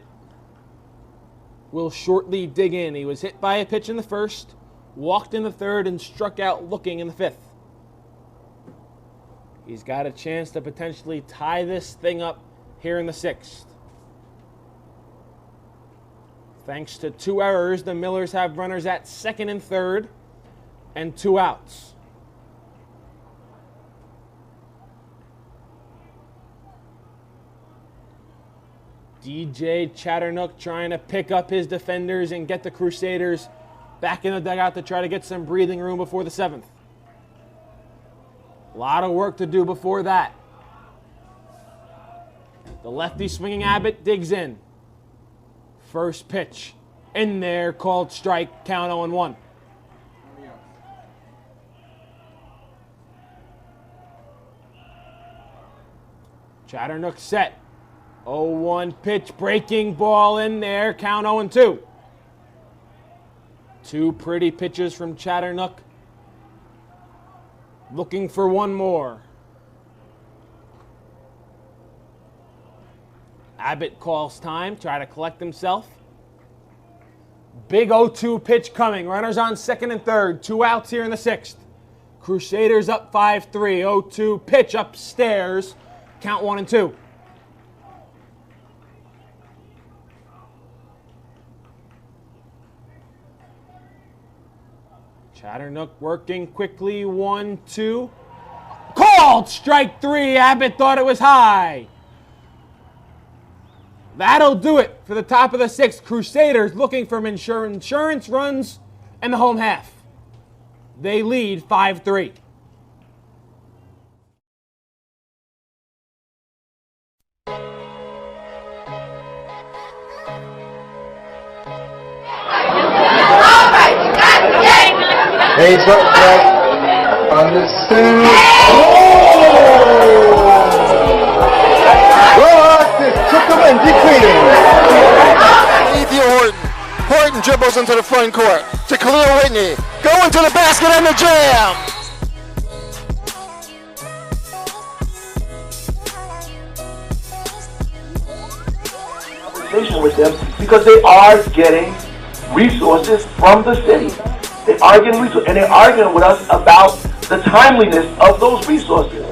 will shortly dig in. He was hit by a pitch in the 1st. Walked in the 3rd and struck out looking in the 5th. He's got a chance to potentially tie this thing up here in the 6th. Thanks to 2 errors, the Millers have runners at 2nd and 3rd and 2 outs. DJ Chatternook trying to pick up his defenders and get the Crusaders back in the dugout to try to get some breathing room before the 7th. A lot of work to do before that. The lefty swinging Abbott digs in. First pitch in there, called strike, count 0-1. Chatternook set. 0-1 pitch, breaking ball in there, count 0-2. Two pretty pitches from Chatternook. Looking for one more. Abbott calls time, try to collect himself. Big 0-2 pitch coming. Runners on second and third. 2 outs here in the sixth. Crusaders up 5-3. 0-2 pitch upstairs. Count 1 and 2. Chatternook working quickly. 1-2. Called! Strike 3. Abbott thought it was high. That'll do it for the top of the sixth. Crusaders looking for insurance runs in the home half. They lead 5-3. Hey, so, on the suit. And decreasing. Horton dribbles into the front court to Khalil Whitney. Going to the basket and the jam. Conversation with them because they are getting resources from the city. They are getting resources, and they're arguing with us about the timeliness of those resources.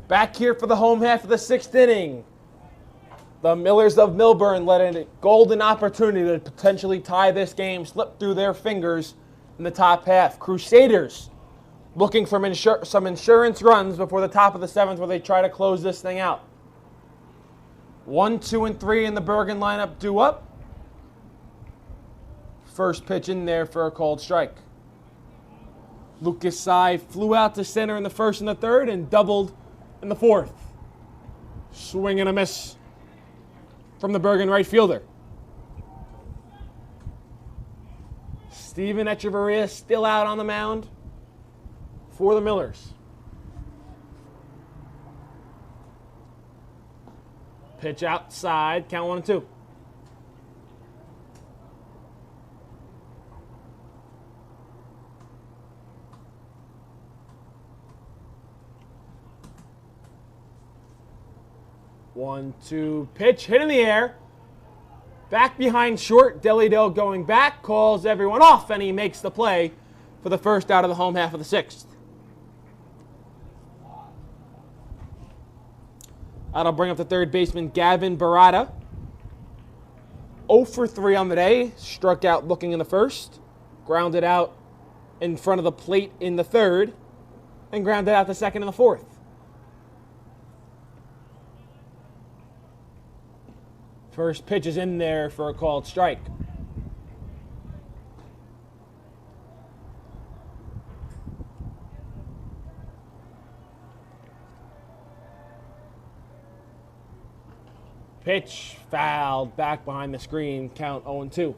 Back here for the home half of the sixth inning. The Millers of Millburn let a golden opportunity to potentially tie this game slip through their fingers in the top half. Crusaders looking for some insurance runs before the top of the seventh where they try to close this thing out. 1, 2, and 3 in the Bergen lineup due up. First pitch in there for a called strike. Lucas Sy flew out to center in the first and the third and doubled in the fourth. Swing and a miss from the Bergen right fielder. Steven Echeverria still out on the mound for the Millers. Pitch outside, count 1 and 2. One, two, pitch, hit in the air. Back behind short, Delidale going back, calls everyone off, and he makes the play for the first out of the home half of the sixth. That'll bring up the third baseman, Gavin Barada. 0 for 3 on the day, struck out looking in the first, grounded out in front of the plate in the third, and grounded out the second and the fourth. First pitch is in there for a called strike. Pitch fouled back behind the screen, count 0 and 2.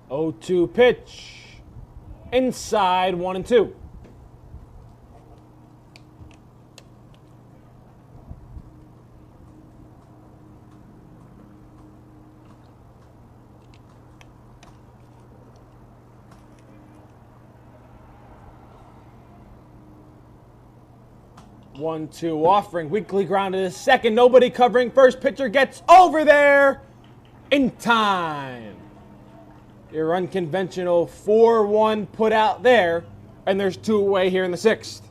Oh, 2 pitch. Inside 1 and 2. One, two, offering. Weekly grounded to second. Nobody covering. First pitcher gets over there in time. Your unconventional 4-1 put out there, and there's 2 away here in the sixth.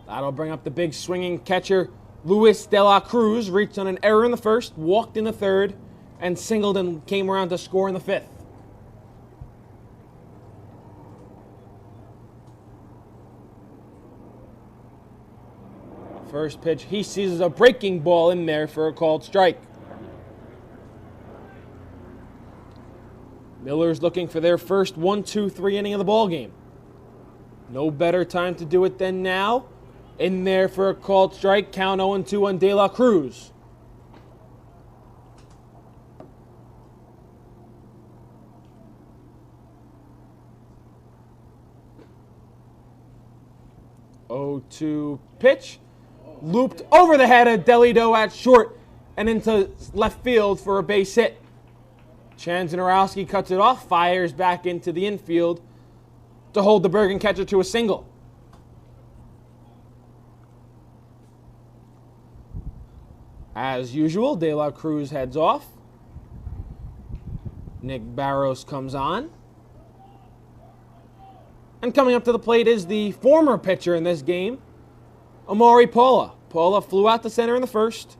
That'll bring up the big swinging catcher, Luis de la Cruz reached on an error in the first, walked in the third, and singled and came around to score in the fifth. First pitch, he sees a breaking ball in there for a called strike. Miller's looking for their first 1-2-3 inning of the ball game. No better time to do it than now. In there for a called strike, count 0-2 on De La Cruz. Oh-2 pitch. Looped over the head of Delido at short and into left field for a base hit. Chanzanarowski cuts it off, fires back into the infield to hold the Bergen catcher to a single. As usual, De La Cruz heads off. Nick Barros comes on. And coming up to the plate is the former pitcher in this game, Amari Paula. Paula flew out to center in the first,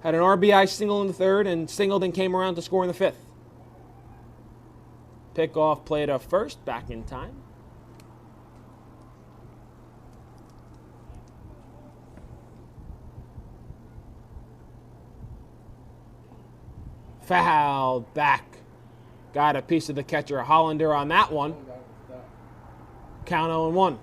had an RBI single in the third, and singled and came around to score in the fifth. Pickoff play to first, back in time. Foul back. Got a piece of the catcher, Hollander, on that one. Count 0-1.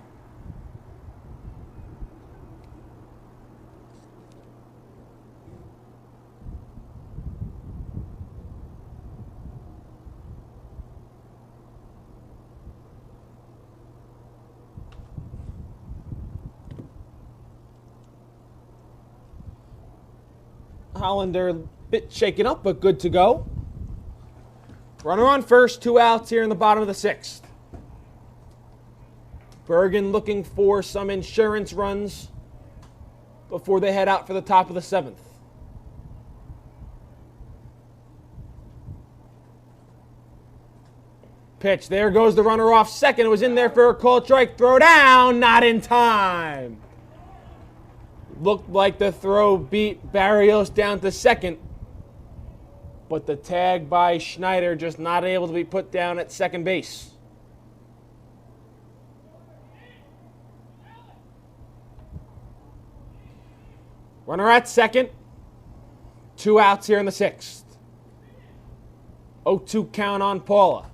Hollander a bit shaken up, but good to go. Runner on first, 2 outs here in the bottom of the sixth. Bergen looking for some insurance runs before they head out for the top of the seventh. Pitch, there goes the runner off second. It was in there for a called strike. Throw down, not in time. Looked like the throw beat Barrios down to second, but the tag by Schneider just not able to be put down at second base. Runner at second. 2 outs here in the sixth. 0-2 count on Paula.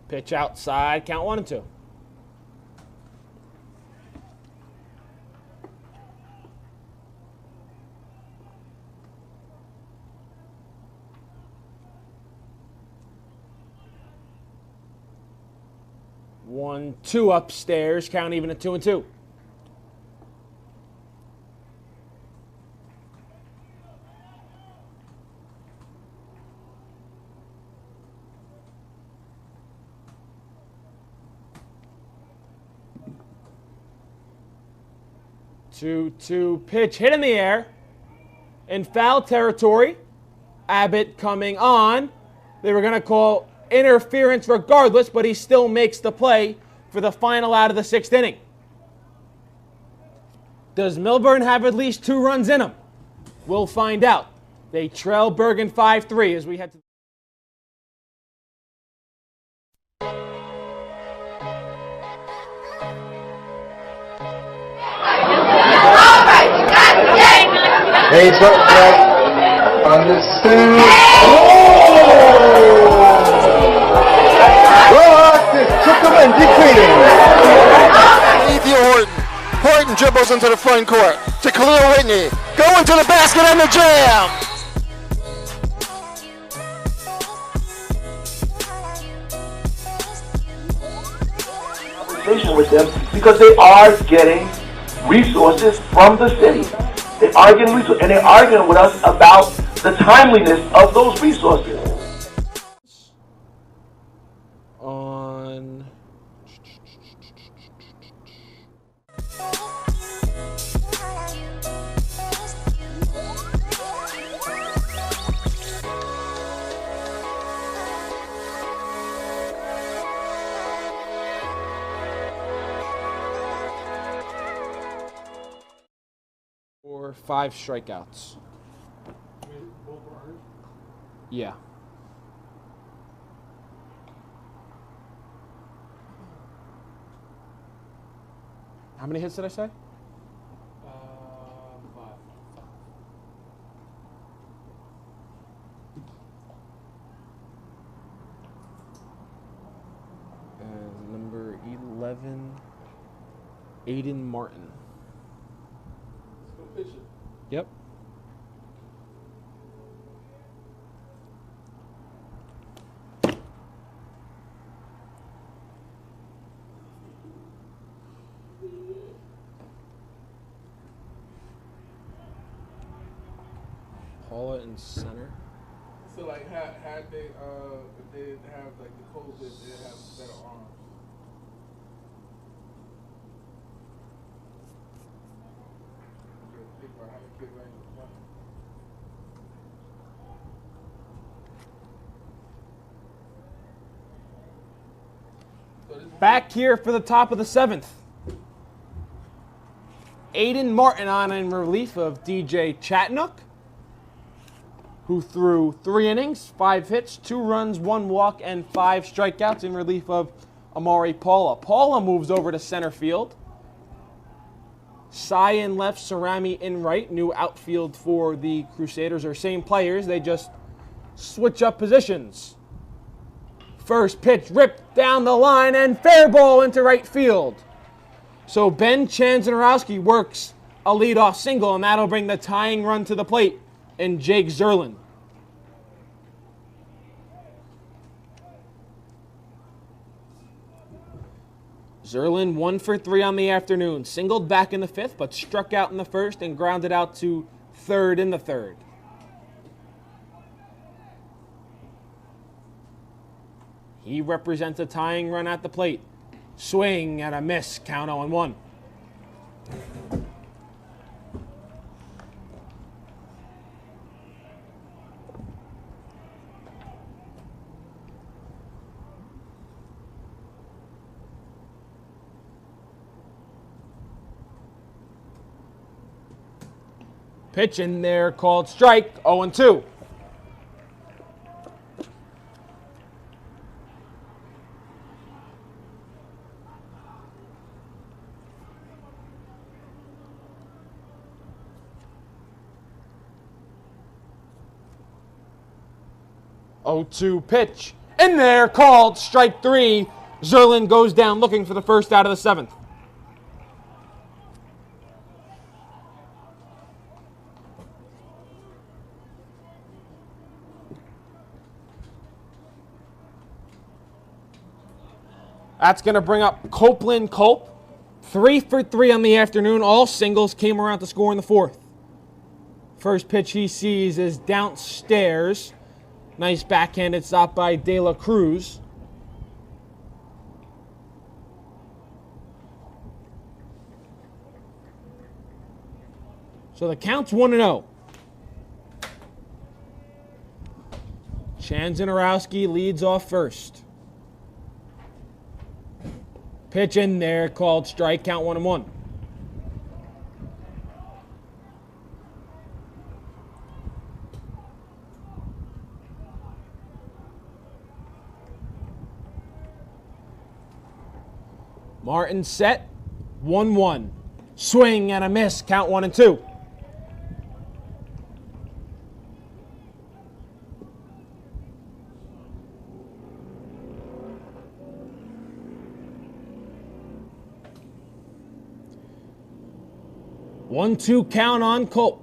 Pitch outside, count 1-2. One, two upstairs, count even at 2-2. Two pitch hit in the air in foul territory. Abbott coming on. They were going to call interference regardless, but he still makes the play for the final out of the sixth inning. Does Millburn have at least 2 runs in him? We'll find out. They trail Bergen 5-3 as we head to Heads up, Brad. Understood. Took him and defeated. Ethan Horton. Horton dribbles into the front court to Khalil Whitney. Going to the basket and the jam. Conversation with them because they are getting resources from the city. They are getting resources, and they're arguing with us about the timeliness of those resources. on for 5 strikeouts. Both were earned. Yeah. How many hits did I say? 5. And number 11, Aiden Martin. Let's go pitch it. Yep. Paula in center. So like had they if they didn't have like the COVID, they'd have better arms. Think about how you get range of play. So this is Back here for the top of the 7th. Aiden Martin on in relief of DJ Chatnook, who threw 3 innings, 5 hits, 2 runs, 1 walk, and 5 strikeouts in relief of Amari Paula. Paula moves over to center field. Cy in left, Cerami in right. New outfield for the Crusaders are same players. They just switch up positions. First pitch ripped down the line and fair ball into right field. So Ben Chanzanarowski works a leadoff single, and that'll bring the tying run to the plate in Jake Zerlin. Zerlin 1 for 3 on the afternoon. Singled back in the 5th, but struck out in the 1st and grounded out to 3rd in the 3rd. He represents a tying run at the plate. Swing and a miss. Count 0-1. Pitch in there called strike, 0-2. Pitch in there called strike 3. Zerlin goes down looking for the first out of the 7th. That's going to bring up Copeland Culp. 3 for 3 on the afternoon. All singles came around to score in the 4th. First pitch he sees is downstairs. Nice backhanded stop by De La Cruz. So the count's 1-0. Chanzanarowski leads off first. Pitch in there called strike, count 1-1. Martin set, 1-1. Swing and a miss, count 1-2. One-two count on Colt.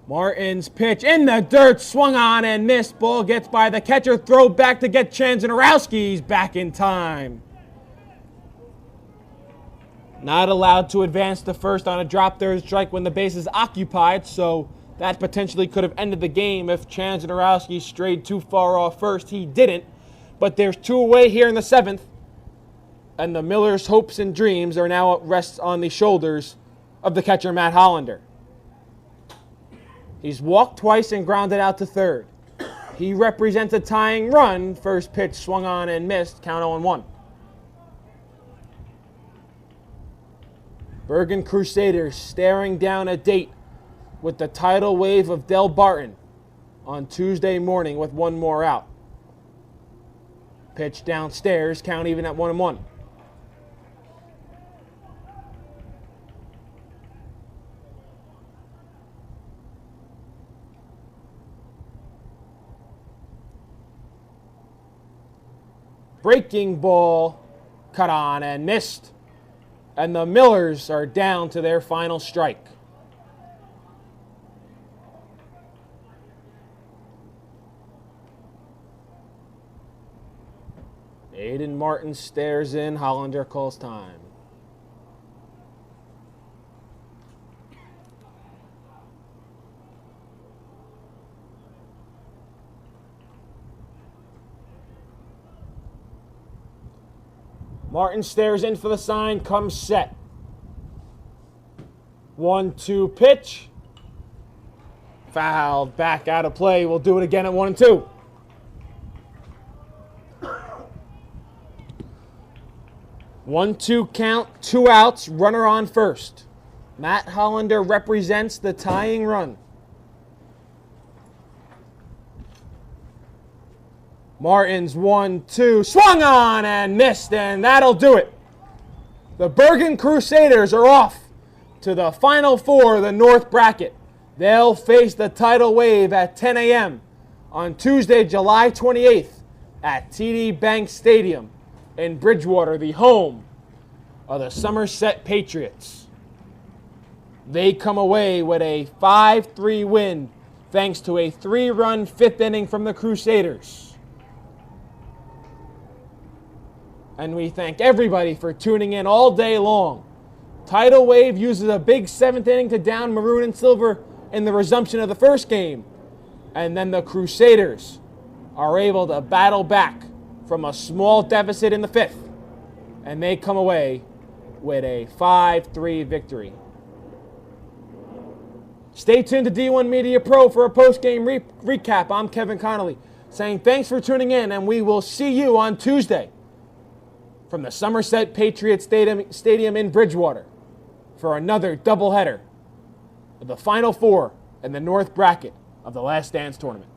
Martin's pitch in the dirt, swung on and missed. Ball gets by the catcher. Throw back to get Chanzanarowski. He's back in time. Not allowed to advance to first on a drop third strike when the base is occupied, so that potentially could have ended the game if Chanzanarowski strayed too far off first. He didn't, but there's 2 away here in the 7th, and the Millers' hopes and dreams are now rests on the shoulders of the catcher, Matt Hollander. He's walked twice and grounded out to third. He represents a tying run. First pitch swung on and missed, count 0-1. Bergen Crusaders staring down a date with the tidal wave of Del Barton on Tuesday morning with one more out. Pitch downstairs, count even at 1-1. Breaking ball, cut on and missed. And the Millers are down to their final strike. Aiden Martin stares in. Hollander calls time. Martin stares in for the sign, comes set. 1-2 pitch. Fouled, back out of play. We'll do it again at 1-2. One-two count, 2 outs, runner on first. Matt Hollander represents the tying run. Martin's 1-2, swung on and missed, and that'll do it. The Bergen Crusaders are off to the Final Four of the North Bracket. They'll face the tidal wave at 10 a.m. on Tuesday, July 28th at TD Bank Stadium in Bridgewater, the home of the Somerset Patriots. They come away with a 5-3 win thanks to a 3-run 5th inning from the Crusaders. And we thank everybody for tuning in all day long. Tidal Wave uses a big 7th inning to down Maroon and Silver in the resumption of the first game. And then the Crusaders are able to battle back from a small deficit in the 5th. And they come away with a 5-3 victory. Stay tuned to D1 Media Pro for a post-game recap. I'm Kevin Connolly saying thanks for tuning in, and we will see you on Tuesday from the Somerset Patriots Stadium in Bridgewater for another doubleheader of the Final Four in the North Bracket of the Last Dance Tournament.